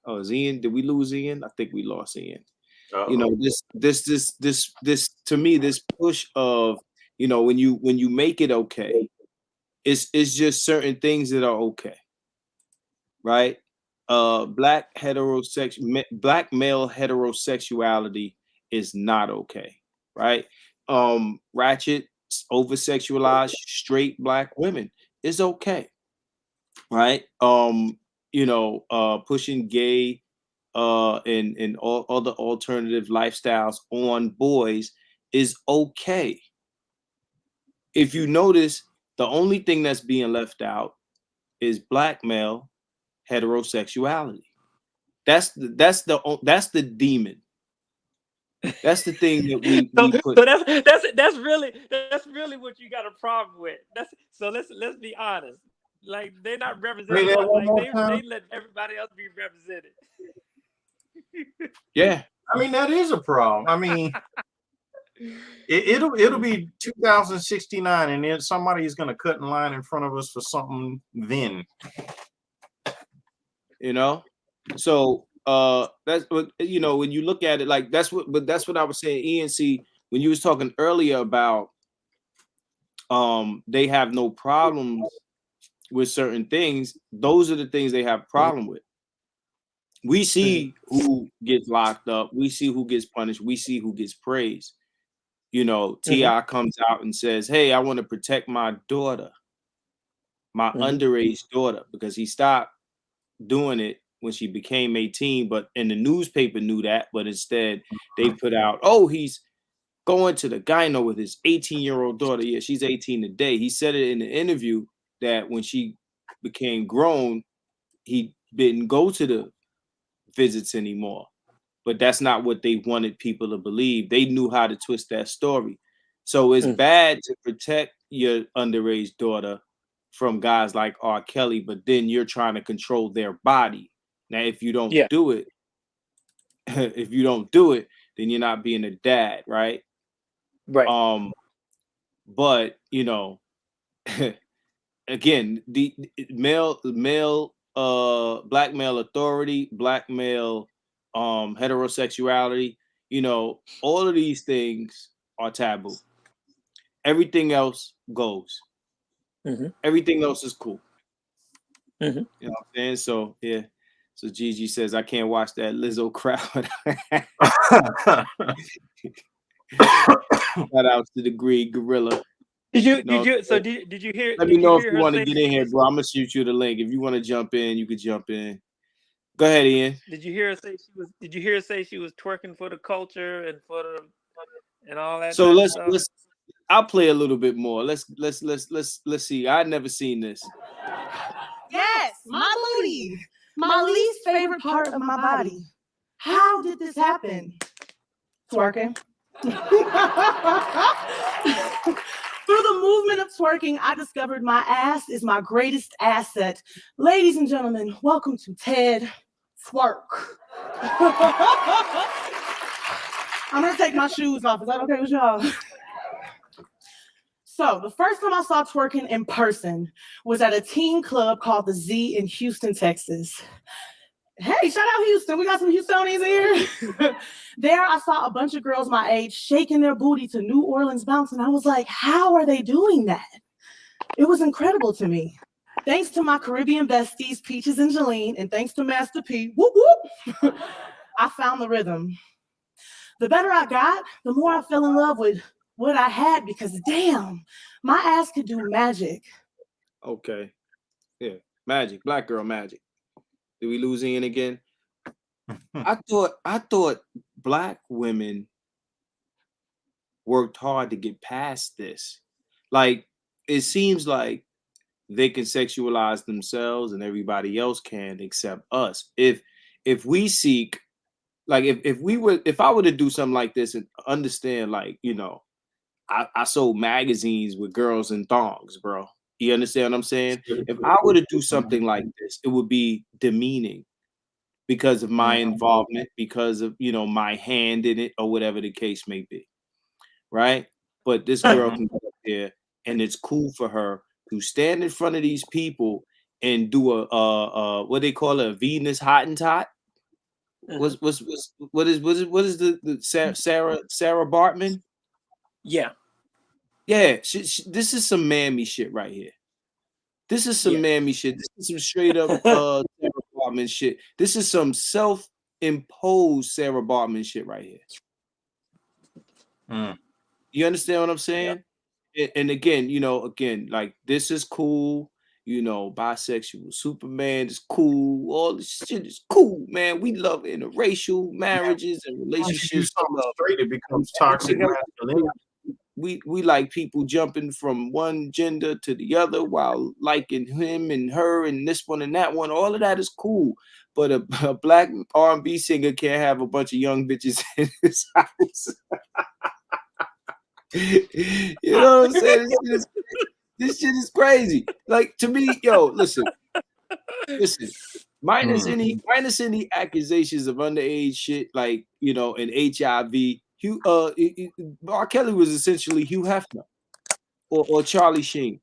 is Ian, did we lose Ian? I think we lost Ian. This to me, this push of, when you make it okay, it's just certain things that are okay, right? Black male heterosexuality is not okay, right? Ratchet, over sexualized straight Black women is okay, right? Pushing gay and all other alternative lifestyles on boys is okay. If you notice, the only thing that's being left out is Black male heterosexuality. That's the demon. That's the thing that we put. So that's really what you got a problem with. Let's be honest. Like, they're not representing us. Like, they let everybody else be represented. Yeah. I mean, that is a problem. I mean, it'll be 2069, and then somebody is going to cut in line in front of us for something then. So that's what, when you look at it, like that's what I was saying, Ian. See, when you was talking earlier about they have no problems with certain things, those are the things they have problem with. We see who gets locked up, we see who gets punished, we see who gets praised. T.I. comes out and says, hey, I want to protect my daughter, my underage daughter, because he stopped doing it when she became 18, but in the newspaper knew that, but instead they put out, oh, he's going to the gyno with his 18-year-old daughter. Yeah, she's 18 today. He said it in the interview that when she became grown, he didn't go to the visits anymore. But that's not what they wanted people to believe. They knew how to twist that story. So it's bad to protect your underage daughter from guys like R. Kelly, but then you're trying to control their body. Now, if you don't do it, then you're not being a dad, right? Right. But again, the male Black male authority, Black male heterosexuality, all of these things are taboo. Everything else goes. Everything else is cool. You know what I'm saying? So yeah. So Gigi says, I can't watch that Lizzo crowd. Shout out to the Greed Gorilla. Did you hear? Let me know if you want to get in here, bro. I'm gonna shoot you the link. If you want to jump in, you could jump in. Go ahead, Ian. Did you hear her say she was twerking for the culture and and all that? So let's I'll play a little bit more. Let's see. I've never seen this. Yes, my booty. My least favorite part of my body. How did this happen? Twerking. Through the movement of twerking, I discovered my ass is my greatest asset. Ladies and gentlemen, welcome to TED Twerk. I'm gonna take my shoes off. Is that okay with y'all? So the first time I saw twerking in person was at a teen club called the Z in Houston, Texas. Hey, shout out Houston. We got some Houstonians here. There I saw a bunch of girls my age shaking their booty to New Orleans bounce. And I was like, how are they doing that? It was incredible to me. Thanks to my Caribbean besties, Peaches and Jeline, and thanks to Master P, whoop, whoop, I found the rhythm. The better I got, the more I fell in love with what I had, because damn, my ass could do magic. Okay. Yeah, magic, Black girl magic. Did we lose Ian again? I thought Black women worked hard to get past this. Like, it seems like they can sexualize themselves and everybody else can except us. If we seek, like, if I were to do something like this and understand, like, I sold magazines with girls in thongs, bro. You understand what I'm saying? If I were to do something like this, it would be demeaning because of my involvement, because of, you know, my hand in it or whatever the case may be. Right? But this girl can go up there and it's cool for her to stand in front of these people and do a what they call a Venus Hottentot. What is the Sarah Bartman? Yeah. Yeah, this is some mammy shit right here. This is some mammy shit. This is some straight up Sarah Bartman shit. This is some self-imposed Sarah Bartman shit right here. You understand what I'm saying? And again, you know, like this is cool. You know, bisexual Superman is cool. All this shit is cool, man. We love interracial marriages and relationships. Straight, it becomes toxic masculinity. We like people jumping from one gender to the other while liking him and her and this one and that one. All of that is cool. But a black R&B singer can't have a bunch of young bitches in his house. You know what I'm saying? This shit is crazy. Like, to me, yo, listen. Minus any accusations of underage shit, like, you know, and HIV. R. Kelly was essentially Hugh Hefner or Charlie Sheen.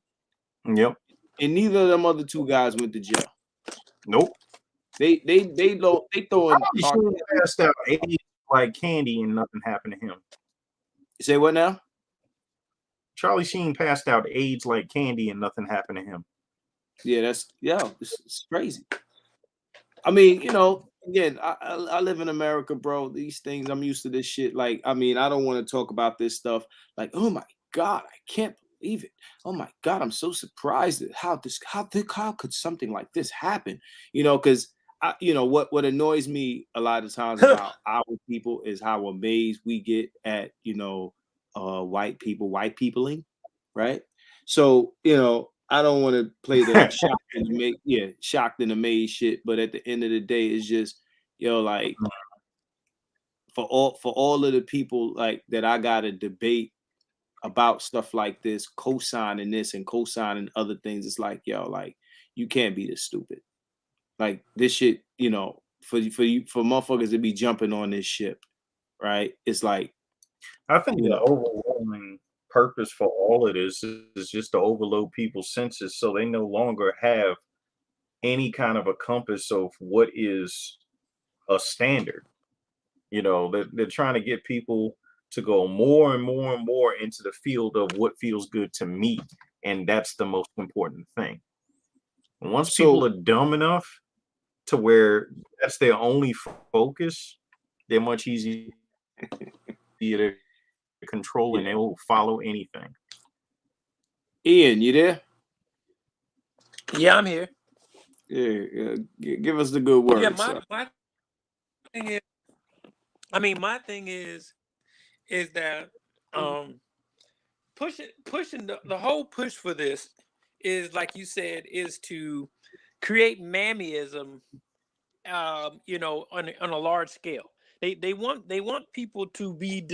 Yep. And neither of them other two guys went to jail. Nope. They throwing passed out AIDS like candy and nothing happened to him. You say what now? Charlie Sheen passed out AIDS like candy and nothing happened to him. Yeah, it's crazy. I mean, you know, again, I live in America, bro. These things, I'm used to this shit. Like, I mean, I don't want to talk about this stuff. Like, oh my God, I can't believe it. Oh my God, I'm so surprised at how could something like this happen? You know, because you know what annoys me a lot of times about our people is how amazed we get at, you know, white peopling, right? So, you know, I don't want to play the shocked and amazed shit, but at the end of the day, it's just, you know, like for all of the people like that I gotta debate about stuff like this, co-signing this and co-signing other things, it's like, yo, like you can't be this stupid. Like this shit, you know, for motherfuckers to be jumping on this ship, right? It's like, I think the overwhelming purpose for all of this is just to overload people's senses so they no longer have any kind of a compass of what is a standard. You know, they're trying to get people to go more and more and more into the field of what feels good to me. And that's the most important thing. And once people are dumb enough to where that's their only focus, they're much easier to control and they will follow anything. Ian, you there? Yeah, I'm here. Yeah, give us the good word. Yeah, my thing is, I mean, my thing is that pushing the whole push for this is, like you said, is to create mammyism, you know, on a large scale. They want people to be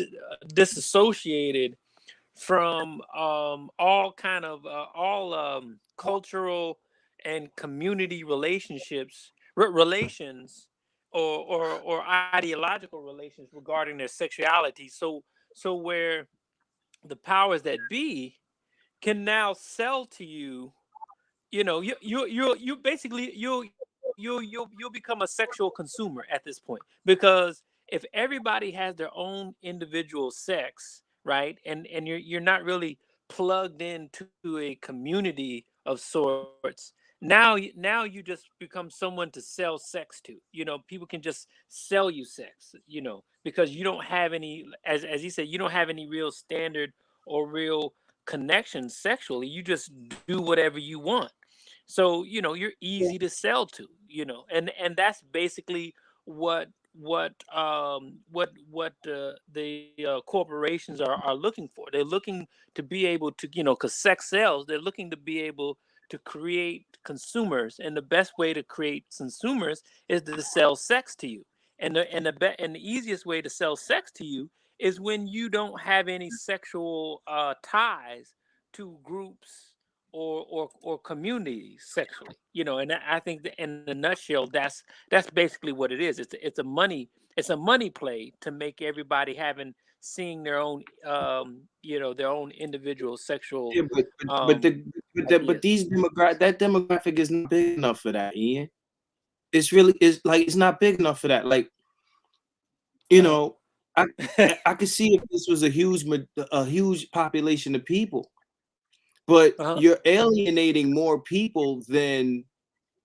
disassociated from all kind of cultural and community relationships relations or ideological relations regarding their sexuality, so where the powers that be can now sell to you, you know, you basically you'll become a sexual consumer at this point, because if everybody has their own individual sex, right, and you're not really plugged into a community of sorts, now you just become someone to sell sex to. You know, people can just sell you sex, you know, because you don't have any, as you said, you don't have any real standard or real connection sexually. You just do whatever you want. So, you know, you're easy to sell to, you know, and that's basically what the corporations are looking for. They're looking to be able to, you know, because sex sells. They're looking to be able to create consumers, and the best way to create consumers is to sell sex to you. And the easiest way to sell sex to you is when you don't have any sexual ties to groups or communities sexually, you know. And I think that in a nutshell, that's basically what it is. It's a money play to make everybody seeing their own you know, their own individual sexual Yeah, but ideas. these demographic is not big enough for that, Ian. It's really it's not big enough for that. Like, you know, I I could see if this was a huge population of people, but Uh-huh. you're alienating more people than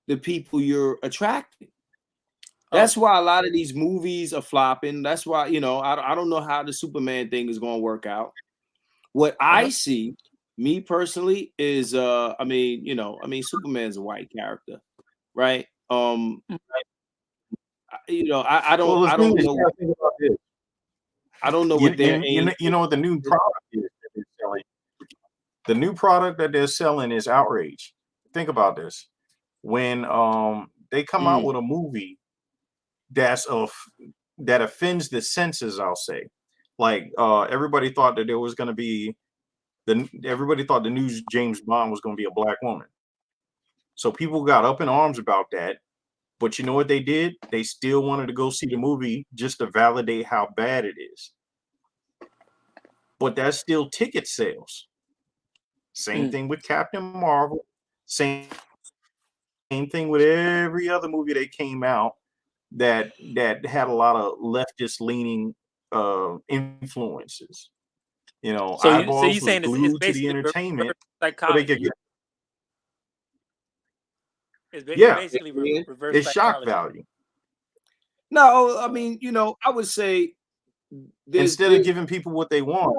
the people you're attracting. That's Oh, why a lot of these movies are flopping. That's why, you know, I don't know how the Superman thing is going to work out. What I uh-huh. see, me personally, is I mean, you know, I mean, Superman's a white character, right? Mm. You know, Well, the I thing don't is, you know, gotta think about this. I don't know what their aim You know what the new is. product is that they're selling. The new product that they're selling is outrage. Think about this. When they come out Mm, with a movie that offends the senses, I'll say. Like everybody thought that there was going to be everybody thought the new James Bond was going to be a black woman. So people got up in arms about that. But you know what they did? They still wanted to go see the movie just to validate how bad it is. But that's still ticket sales. Same Mm. thing with Captain Marvel. Same thing with every other movie that came out that had a lot of leftist leaning influences. You know, So you eyeballs was saying it's glued to the basically entertainment reverse so they could psychology. get, It's yeah, basically yeah. reverse it's shock psychology. value. No, I mean, you know, I would say there's Instead of giving people what they want,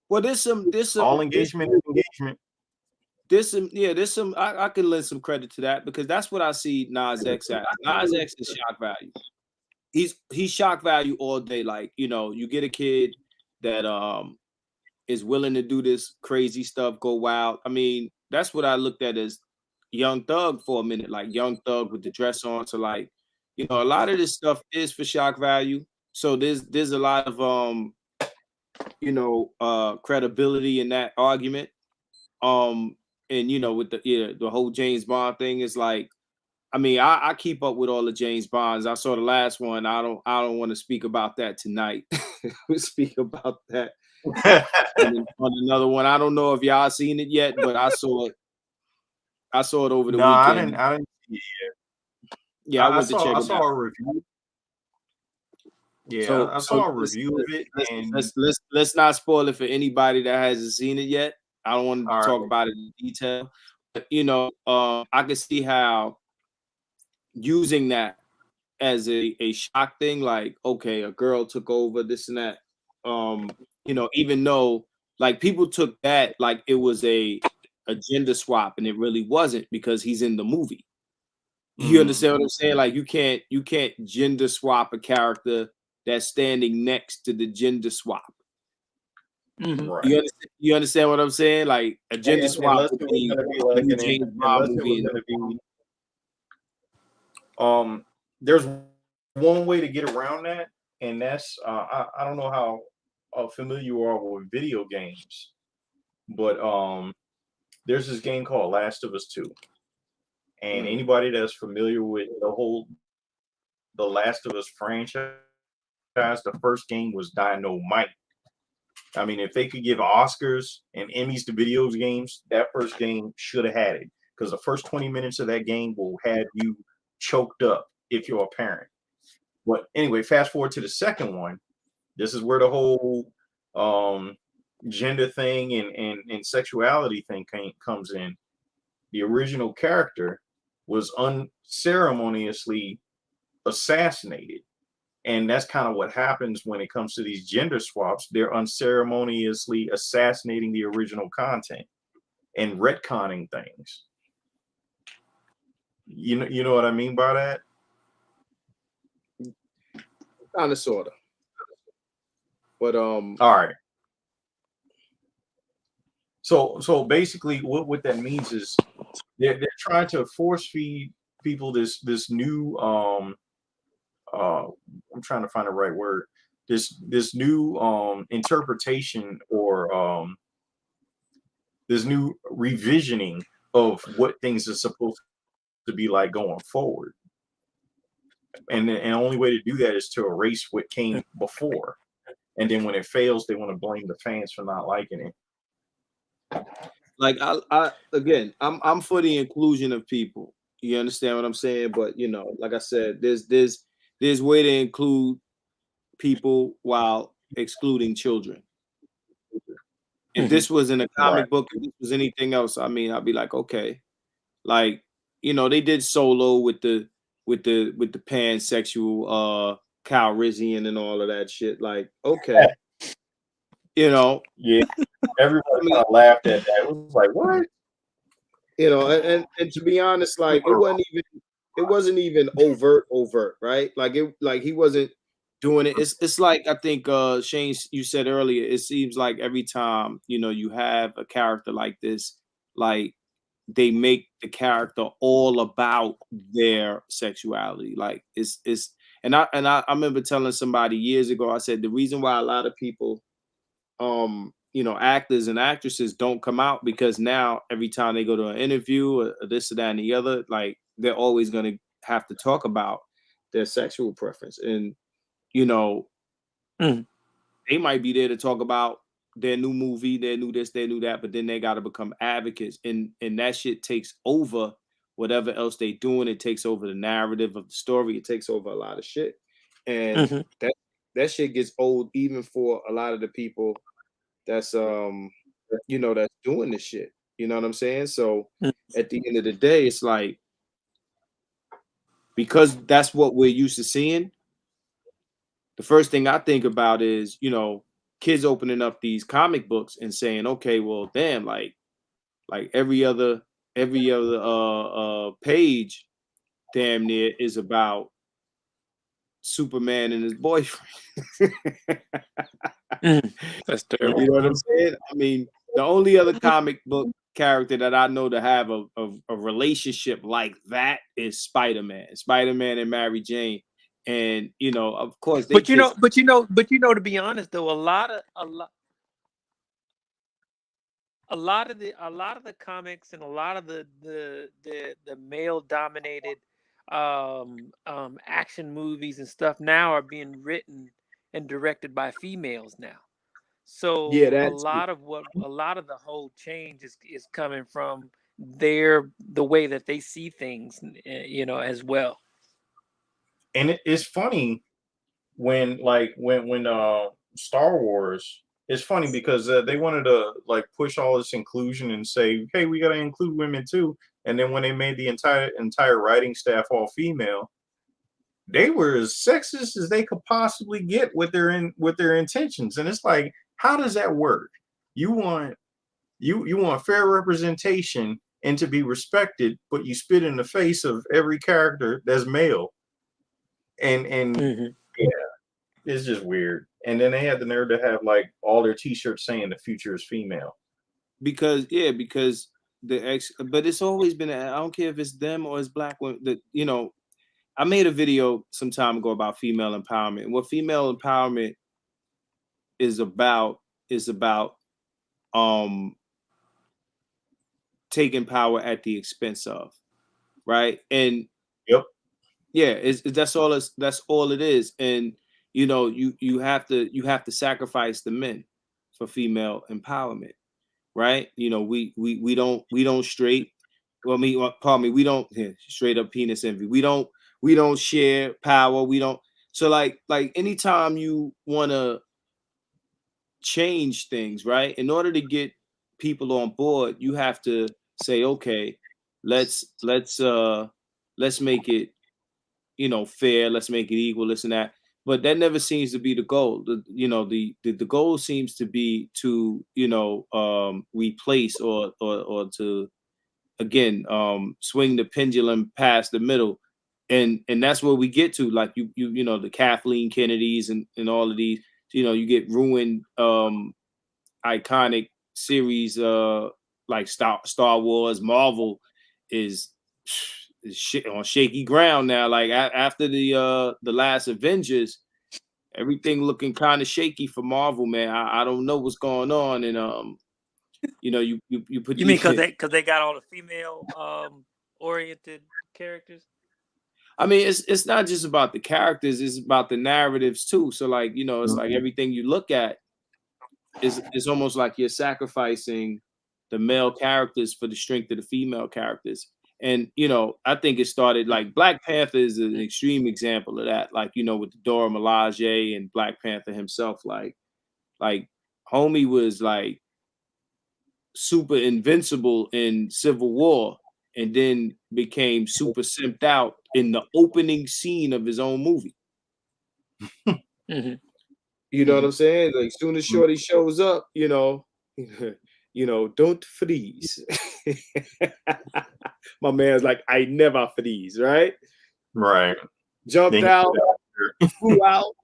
well, all engagement is engagement. there's some I can lend some credit to that because that's what I see Nas X at. Nas X is shock value. He's shock value all day. Like, you know, you get a kid that is willing to do this crazy stuff, go wild. I mean, that's what I looked at as Young Thug for a minute, like Young Thug with the dress on. So like, you know, a lot of this stuff is for shock value. So there's a lot of you know, credibility in that argument. Um, and you know, with the whole James Bond thing is like, I mean, I keep up with all the James Bonds. I saw the last one. I don't want to speak about that tonight. We'll speak about that on another one. I don't know if y'all seen it yet, but I saw it. I saw it over the No, I didn't. weekend. I didn't see it Yeah, I yet. went to check I it out. saw a review. Yeah, So I so saw a review of it, and let's not spoil it for anybody that hasn't seen it yet. I don't want to all talk right. about it in detail, but you know, I can see how using that as a shock thing, like, okay, a girl took over this and that. You know, even though like people took that like it was a gender swap, and it really wasn't because he's in the movie. You Mhm. understand what I'm saying? Like you can't gender swap a character that's standing next to the gender swap. Hmm. Right. You understand what I'm saying? Like a gender swap Unless would it was be going to be a like new James Bond unless it movie. was going to be there's one way to get around that, and that's I don't know how familiar you are with video games, but there's this game called Last of Us 2. And Mm. anybody that's familiar with the Last of Us franchise, the first game was Dynamite. I mean, if they could give Oscars and Emmys to video games, that first game should have had it. Because the first 20 minutes of that game will have you choked up if you're a parent. But anyway, fast forward to the second one. This is where the whole gender thing and sexuality thing comes in. The original character was unceremoniously assassinated. And that's kind of what happens when it comes to these gender swaps. They're unceremoniously assassinating the original content and retconning things. You know what I mean by that? Kind of sorta. But All right. So basically what that means is they're trying to force feed people this new I'm trying to find the right word. this new interpretation, or this new revisioning of what things are supposed to be like going forward. And the only way to do that is to erase what came before. And then when it fails, they want to blame the fans for not liking it. Like I'm for the inclusion of people. You understand what I'm saying? But you know, like I said, there's way to include people while excluding children. If this was in a comic book, if this was anything else, I mean, I'd be like, okay, like, you know, they did Solo with the pansexual Calrissian and all of that shit. Like, okay, you know, yeah, everybody kind of laughed at that. It was like, what? You know, and to be honest, like it wasn't even overt, right? Like he wasn't doing it. It's like, I think Shane, you said earlier, it seems like every time, you know, you have a character like this, like they make the character all about their sexuality. Like it's and I remember telling somebody years ago, I said the reason why a lot of people you know, actors and actresses don't come out, because now every time they go to an interview or this or that and the other, like they're always going to have to talk about their sexual preference. And you know, they might be there to talk about their new movie, their new this, their new that, but then they got to become advocates, and that shit takes over whatever else they doing. It takes over the narrative of the story. It takes over a lot of shit, and that shit gets old even for a lot of the people that's you know, that's doing this shit. You know what I'm saying? So at the end of the day, it's like, because that's what we're used to seeing, the first thing I think about is, you know, kids opening up these comic books and saying, okay, well, damn, like every other page damn near is about Superman and his boyfriend. That's terrible. You know what I'm saying? I mean, the only other comic book character that I know to have a relationship like that is Spider-Man. Spider-Man and Mary Jane. And you know, of course, but you know, to be honest though, a lot of the comics and a lot of the male dominated action movies and stuff now are being written and directed by females now. So yeah, a lot of the whole change is coming from the way that they see things, you know, as well. And it's funny when Star Wars, it's funny because they wanted to like push all this inclusion and say, hey, we got to include women too. And then when they made the entire writing staff all female, they were as sexist as they could possibly get with their intentions. And it's like, how does that work? You want fair representation and to be respected, but you spit in the face of every character that's male. And yeah, it's just weird. And then they had the nerve to have like all their t-shirts saying the future is female. Because but it's always been, I don't care if it's them or it's black women, that, you know, I made a video some time ago about female empowerment. And what female empowerment is about taking power at the expense of, right? And yeah, that's all it is. And you know, you have to sacrifice the men for female empowerment, right? You know, we don't straight, well, pardon me, we don't straight up penis envy. We don't share power. We don't. So like anytime you want to change things, right? In order to get people on board, you have to say, okay, let's make it, you know, fair. Let's make it equal. This and that. But that never seems to be the goal. The goal seems to be to, you know, replace or to again swing the pendulum past the middle, and that's where we get to, like you know, the Kathleen Kennedys and all of these, you know, you get ruined iconic series like Star Wars. Marvel is shit on shaky ground now. Like after the last Avengers, everything looking kind of shaky for Marvel, man. I don't know what's going on, and you know, you put You mean these. because they got all the female oriented characters? I mean, it's not just about the characters; it's about the narratives too. So, like, you know, it's like everything you look at is almost like you're sacrificing the male characters for the strength of the female characters. And you know, I think it started like Black Panther is an extreme example of that. Like, you know, with Dora Milaje and Black Panther himself, like homie was like super invincible in Civil War and then became super simped out in the opening scene of his own movie. Mm-hmm. You know what I'm saying? Like, soon as Shorty shows up, you know, don't freeze. My man's like, I never freeze, right? Right. Jumped out, flew out,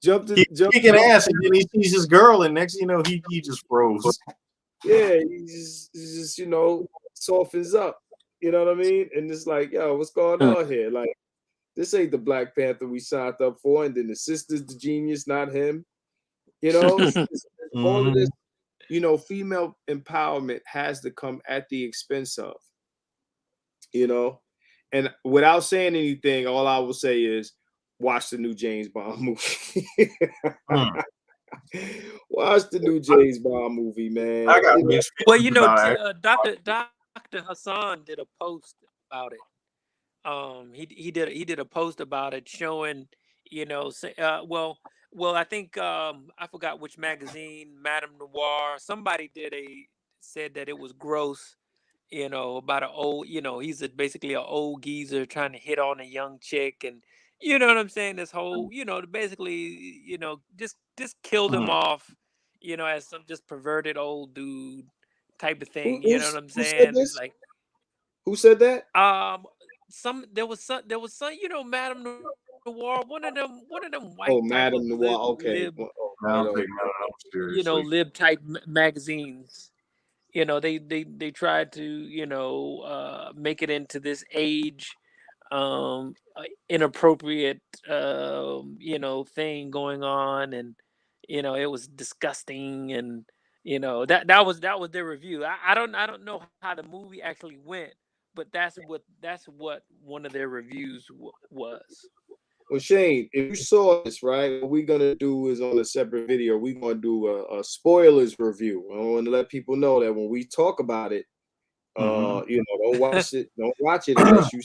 jumped kicking ass, and then he sees his girl, and next you know, he just froze. Yeah, he just you know, softens up. You know what I mean? And it's like, yo, what's going on here? Like, this ain't the Black Panther we signed up for, and then the sister's the genius, not him. You know, all of this, you know, female empowerment has to come at the expense of, you know, and without saying anything, all I will say is watch the new James Bond movie. Watch the new James Bond movie, man. I got well, you know, Dr. Hassan did a post about it. He did a post about it showing, you know, well, I think I forgot which magazine, Madame Noir, somebody said that it was gross, you know, about an old, you know, he's basically an old geezer trying to hit on a young chick, and you know what I'm saying, this whole, you know, basically, you know, just killed him off, you know, as some just perverted old dude type of thing. You know what I'm saying? Like, who said that? There was some, you know, Madame Noir, one of them white Oh, type Madame of Noir. Okay. lib, you know, lib type magazines. You know, they tried to, you know, make it into this age inappropriate you know, thing going on, and you know, it was disgusting, and you know, that was their review. I don't know how the movie actually went, but that's what one of their reviews was. Well, Shane, if you saw this, right, what we're gonna do is on a separate video, we're gonna do a spoilers review. I want to let people know that when we talk about it, you know, don't watch it unless you,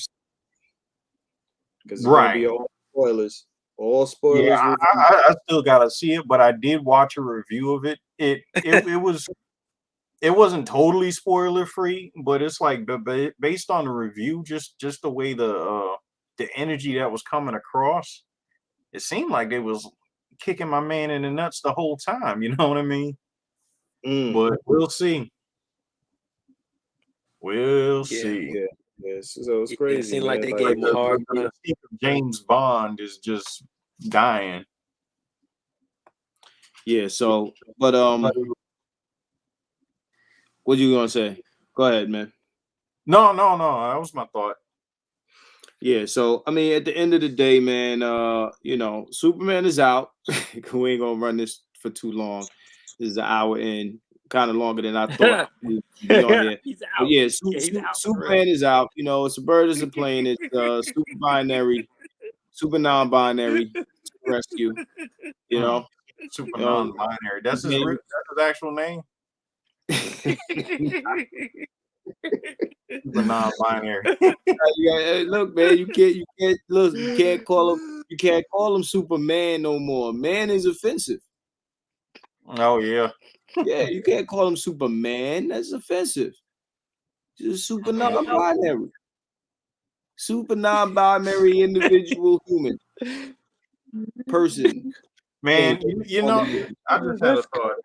because it's gonna be all spoilers. All spoilers. Yeah, I still gotta see it, but I did watch a review of it. It wasn't totally spoiler free, but it's like based on the review, just the way the energy that was coming across, it seemed like they was kicking my man in the nuts the whole time. You know what I mean? But we'll see. We'll see. Yeah. So it's crazy. It seemed like they gave him a hard. James Bond is just dying. Yeah. So, but what you gonna say? Go ahead, man. No. That was my thought. Yeah. So, I mean, at the end of the day, man, you know, Superman is out. We ain't gonna run this for too long. This is an hour in, kind of longer than I thought. He's out. But yeah, Superman is out. You know, it's a bird is a plane. It's super binary, super non-binary rescue. You know, super non-binary. That's his actual name. Super non-binary. Look, man, you can't call him Superman no more. Man is offensive. Oh yeah. Yeah, you can't call him Superman. That's offensive. Just super non-binary. Super non-binary individual human person. Man, you know, I just had a thought.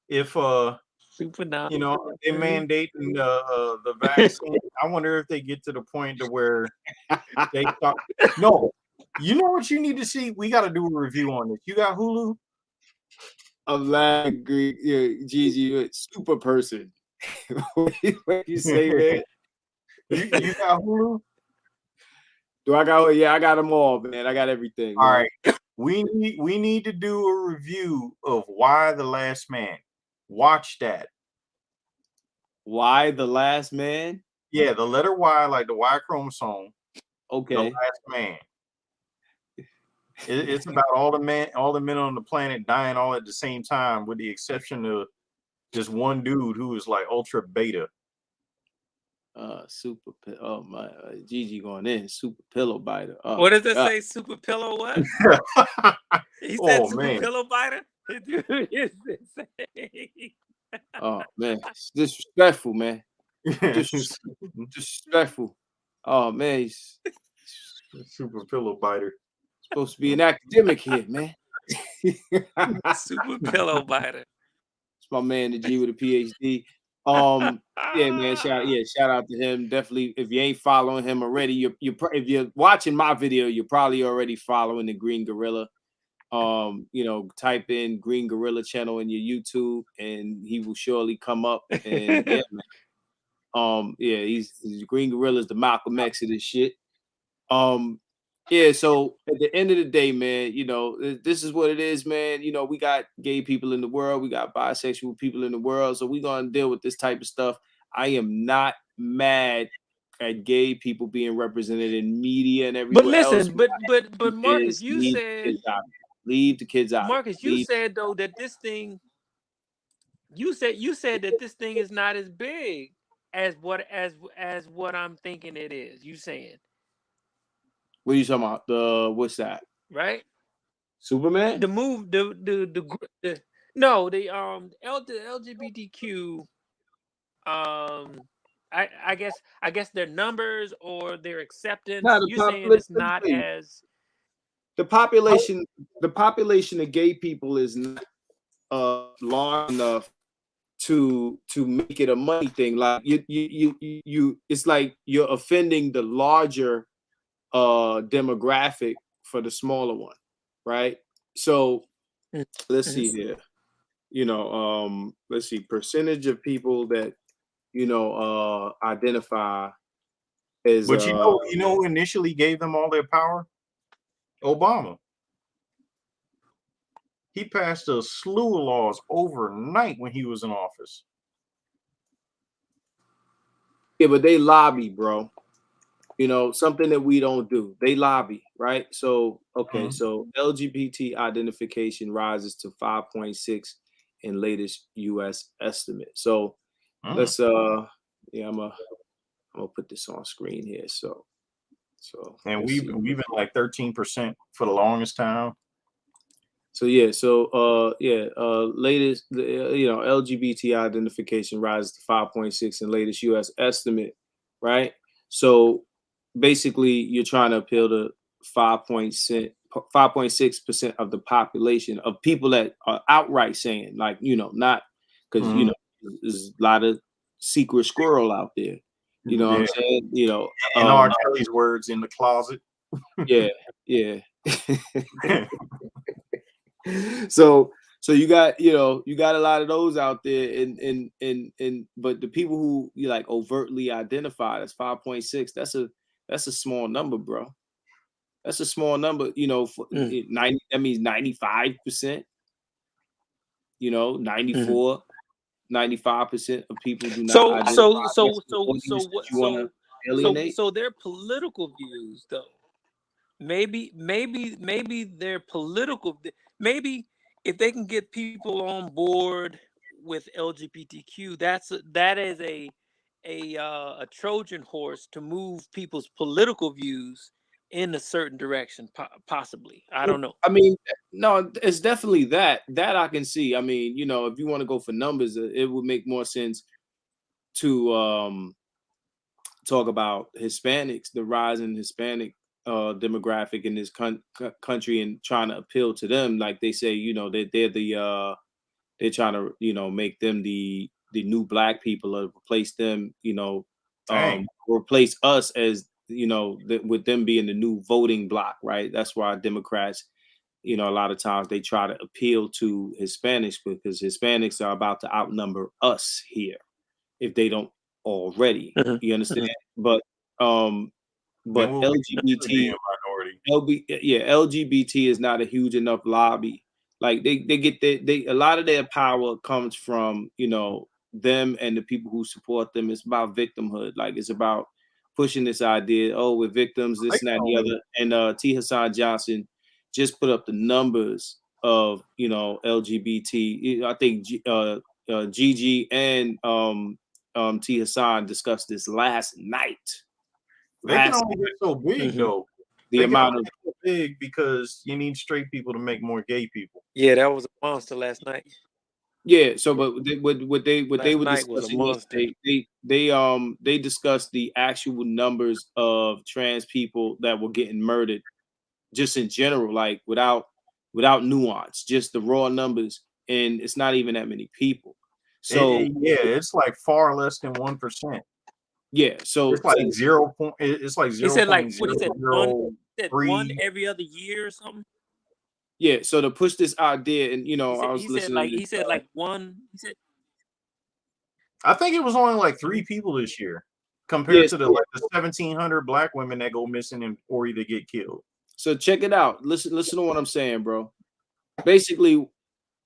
If you know, they mandating the vaccine, I wonder if they get to the point to where they thought, no, you know what you need to see? We got to do a review on this. You got Hulu? I'm laughing, Gigi, you're a super person. What you say, man? You got Hulu? Do I got? Yeah, I got them all, man. I got everything. All right. We need to do a review of Why the Last Man. Watch that. Why the Last Man? Yeah, the letter Y, like the Y chromosome. Okay. The Last Man. It's about all the men on the planet dying all at the same time, with the exception of just one dude who is like ultra beta. Super. Oh my, Gigi going in. Super pillow biter. Oh, What does it God. say? Super pillow what? He said Oh, super man. pillow biter? Oh man, it's disrespectful, man. Disrespectful. Oh man, he's Super pillow biter. supposed to be an academic here, man. Super pillow biter. It's my man, the G with a PhD. Yeah, man. Shout out to him. Definitely, if you ain't following him already, if you're watching my video, you're probably already following the Green Gorilla. Type in Green Gorilla channel in your YouTube, and he will surely come up. And yeah, man. He's Green Gorilla is the Malcolm X of this shit. So at the end of the day, man, this is what it is, man. We got gay people in the world, we got bisexual people in the world, so we're gonna deal with this type of stuff. I am not mad at gay people being represented in media and everywhere But else. listen, but Marcus, you said leave the kids out. Marcus, you said though that this thing, you said that this thing is not as big as what I'm thinking it is. You saying? What are you talking about? What's that? Right? Superman? The move, the LGBTQ. I guess their numbers or their acceptance. No, You're saying it's not as the population of gay people is not large enough to make it a money thing. Like you it's like you're offending the larger demographic for the smaller one, right? So let's see here. Let's see, percentage of people that identify as But you know who initially gave them all their power? Obama. He passed a slew of laws overnight when he was in office. Yeah, but they lobby, bro. Something that we don't do. They lobby, right? So, okay, so LGBT identification rises to 5.6 in latest US estimate. So let's I'm gonna put this on screen here. So and we've been like 13% for the longest time. So latest LGBT identification rises to 5.6 in latest US estimate, right? So basically you're trying to appeal to 5.6% of the population of people that are outright saying, like, not because there's a lot of secret squirrel out there. You know what I'm saying? In R. Kelly's words, in the closet. Yeah. So you got a lot of those out there, and but the people who you like overtly identify as 5.6, that's a small number, bro. That's a small number, 90, that means 95%, 94, 95% of people do not identify. So their political views, though, maybe their political, maybe if they can get people on board with LGBTQ, that is a Trojan horse to move people's political views in a certain direction, possibly. I don't know. I mean, no, it's definitely that I can see. I mean, if you want to go for numbers, it would make more sense to talk about Hispanics, the rise in Hispanic demographic in this country, and trying to appeal to them. Like they say, they're trying to, make them the new black people, or replace them, replace us as, with them being the new voting bloc, right? That's why Democrats, a lot of times they try to appeal to Hispanics, because Hispanics are about to outnumber us here if they don't already. You understand? But LGBT LGBT is not a huge enough lobby. Like they get they a lot of their power comes from, you know, them and the people who support them. It's about victimhood. Like it's about pushing this idea, oh, we're victims, this and that and the other. And T. Hassan Johnson just put up the numbers of, you know, LGBT. I think Gigi and T. Hassan discussed this last night. They can only get so big though. The amount of big because you need straight people to make more gay people. Yeah, that was a monster last night. Yeah, so but what they were discussing yesterday, they discussed the actual numbers of trans people that were getting murdered, just in general, like without nuance, just the raw numbers, and it's not even that many people. So it's like far less than 1%. Yeah, so it's like 0. It's like 0. He said like what is it? One every other year or something. Yeah, so to push this idea, and you know, I was listening. He said like one. He said, I think it was only like 3 people this year, compared to the 1,700 black women that go missing or either get killed. So check it out. Listen to what I'm saying, bro. Basically,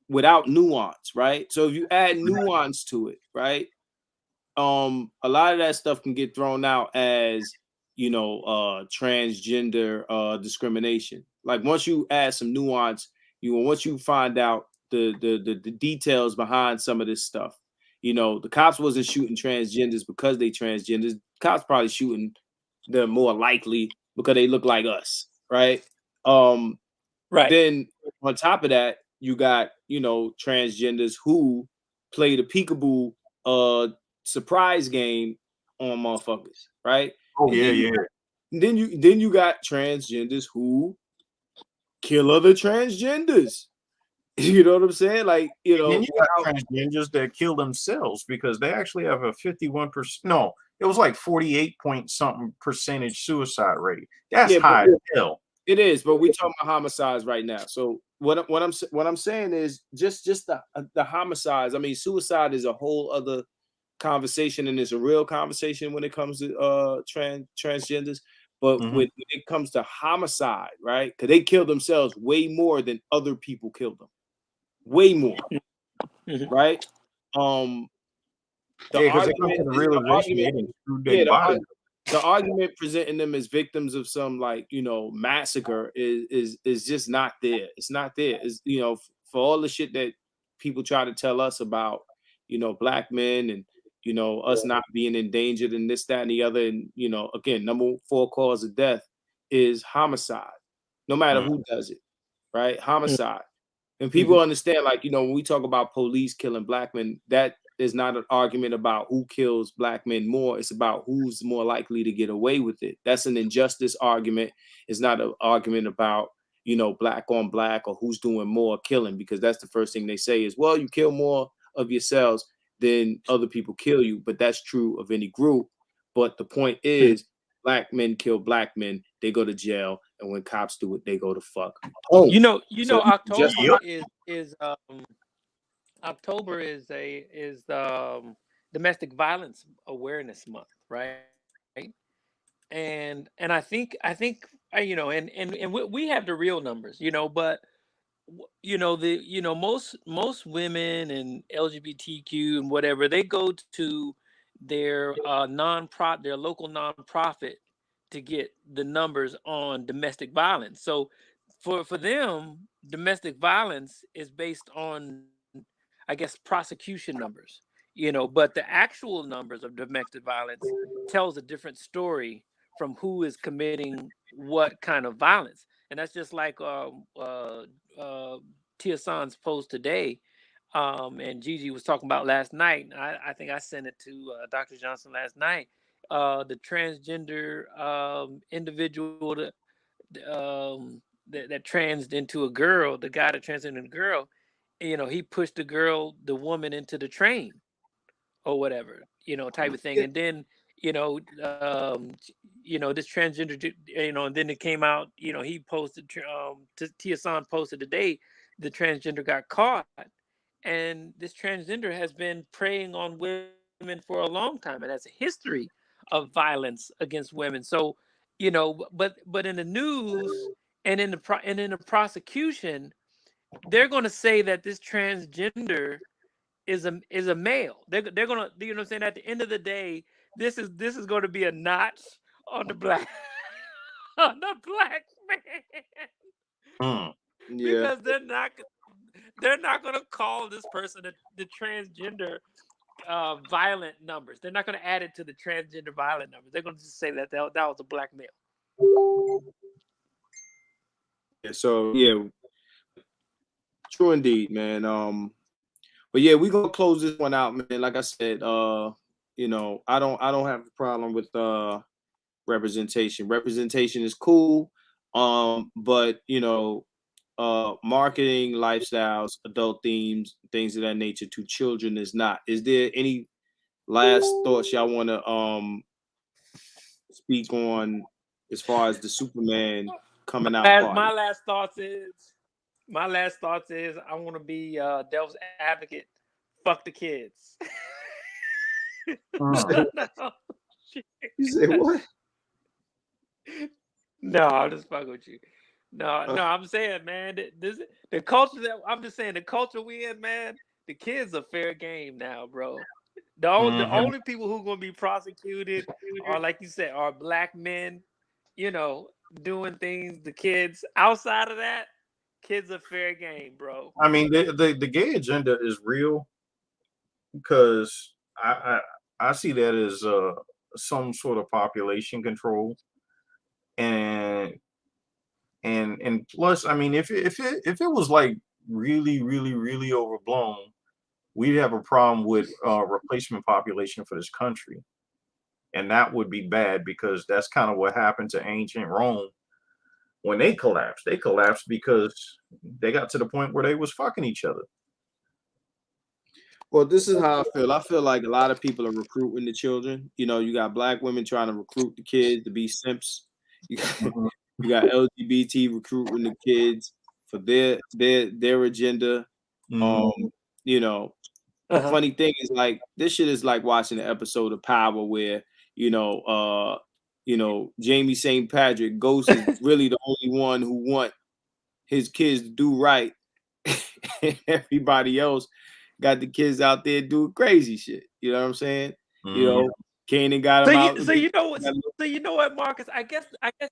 without nuance, right? So if you add nuance to it, right? A lot of that stuff can get thrown out as, you know, transgender discrimination. Like once you add some nuance, once you find out the details behind some of this stuff, you know, the cops wasn't shooting transgenders because they transgenders. Cops probably shooting them more likely because they look like us, right? Right. Then on top of that, you got, you know, transgenders who play the peekaboo surprise game on motherfuckers, right? Oh, yeah. Then you got transgenders who kill other transgenders. You know what I'm saying? Like, you know, then you got transgenders that kill themselves because they actually have a 51%. No, it was like 48 point something percentage suicide rate. That's high as hell. It is, but we're talking about homicides right now. So what I'm saying is just the homicides. I mean, suicide is a whole other conversation, and it's a real conversation when it comes to transgenders. But when it comes to homicide, right? Because they kill themselves way more than other people kill them, way more, right? The argument presenting them as victims of some, like, you know, massacre is just not there. It's not there. It's, you know, for all the shit that people try to tell us about, you know, black men and, you know, us not being endangered and this, that, and the other. And, you know, again, number 4 cause of death is homicide, no matter who does it, right? Homicide. And people understand, like, you know, when we talk about police killing black men, that is not an argument about who kills black men more. It's about who's more likely to get away with it. That's an injustice argument. It's not an argument about, you know, black on black or who's doing more killing, because that's the first thing they say is, well, you kill more of yourselves than other people kill you. But that's true of any group. But the point is, black men kill black men, they go to jail, and when cops do it, they go to fuck home. You know, October is domestic violence awareness month, right? And I think you know, and we have the real numbers, you know, but you know, most women and LGBTQ and whatever, they go to their their local nonprofit to get the numbers on domestic violence. So for them, domestic violence is based on, I guess, prosecution numbers, you know, but the actual numbers of domestic violence tells a different story from who is committing what kind of violence. And that's just like Tia San's post today, and Gigi was talking about last night. I think I sent it to Dr. Johnson last night. The transgender individual that transed into a girl, the guy that transgended into a girl, you know, he pushed the woman into the train or whatever, you know, type of thing. And then, you know, this transgender, you know, and then it came out, you know, he posted, Tia San posted today, the transgender got caught. And this transgender has been preying on women for a long time and has a history of violence against women. So, you know, but in the news and in the prosecution, they're going to say that this transgender is a male. They're going to, you know what I'm saying, at the end of the day, this is going to be a notch on the black on the black man. Yeah. Because they're not going to call this person the transgender violent numbers. They're not going to add it to the transgender violent numbers. They're going to just say that was a black male. Yeah, so yeah, true indeed, man. But yeah, we're gonna close this one out, man. Like I said, you know, I don't have a problem with representation. Representation is cool. But you know, marketing lifestyles, adult themes, things of that nature to children is not. Is there any last thoughts y'all want to speak on as far as the Superman coming out party? My last thoughts is I want to be devil's advocate. Fuck the kids. You said what? No, I'm just fucking with you. No, I'm saying, man, the culture that I'm just saying, the culture we in, man, the kids are fair game now, bro. The only people who are gonna be prosecuted are, like you said, are black men, you know, doing things. The kids outside of that, kids are fair game, bro. I mean, the gay agenda is real because I see that as some sort of population control, and plus, I mean, if it was like really overblown, we'd have a problem with replacement population for this country, and that would be bad because that's kind of what happened to ancient Rome when they collapsed. They collapsed because they got to the point where they was fucking each other. Well, this is how I feel. I feel like a lot of people are recruiting the children. You know, you got black women trying to recruit the kids to be simps. You got LGBT recruiting the kids for their agenda. You know, the funny thing is, like, this shit is like watching an episode of Power where, you know, Jamie St. Patrick, Ghost is really the only one who want his kids to do right. And everybody else got the kids out there doing crazy shit. You know what I'm saying? You know, Kanan got him out. So you know what, Marcus? I guess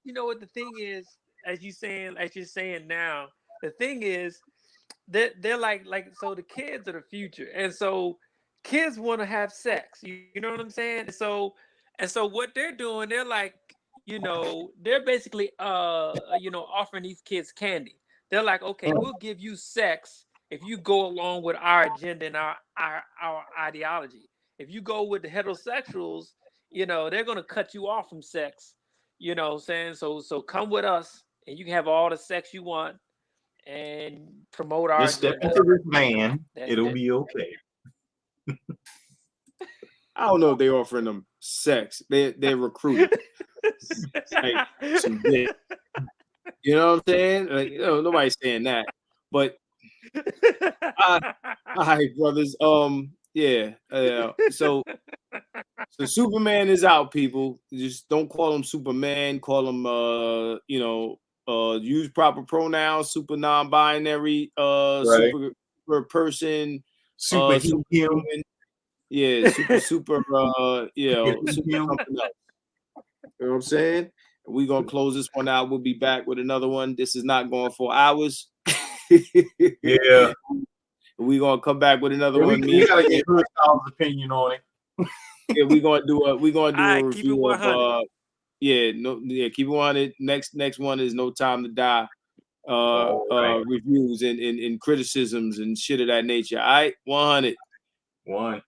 you know what the thing is, as you're saying now. The thing is, they're like so the kids are the future, and so kids want to have sex. You know what I'm saying? And so what they're doing, they're like, you know, they're basically offering these kids candy. They're like, okay, we'll give you sex if you go along with our agenda and our ideology. If you go with the heterosexuals, you know, they're gonna cut you off from sex. You know what I'm saying? So come with us and you can have all the sex you want and promote our Just step into this man, it'll be okay. I don't know if they're offering them sex. They're recruiting. Like, some dick. You know what I'm saying? Like, you know, nobody's saying that. But all right, brothers. Yeah. So Superman is out, people. Just don't call him Superman. Call him use proper pronouns, super non-binary, right. super person, superhuman. Yeah, super something else. You know what I'm saying? We're gonna close this one out. We'll be back with another one. This is not going for hours. Yeah. We're gonna come back with another one. We gotta get Chris' opinion on it. Yeah, we're gonna do a right, review of keep it 100. Next one is No Time to Die. Reviews and criticisms and shit of that nature. All right, 100. 1.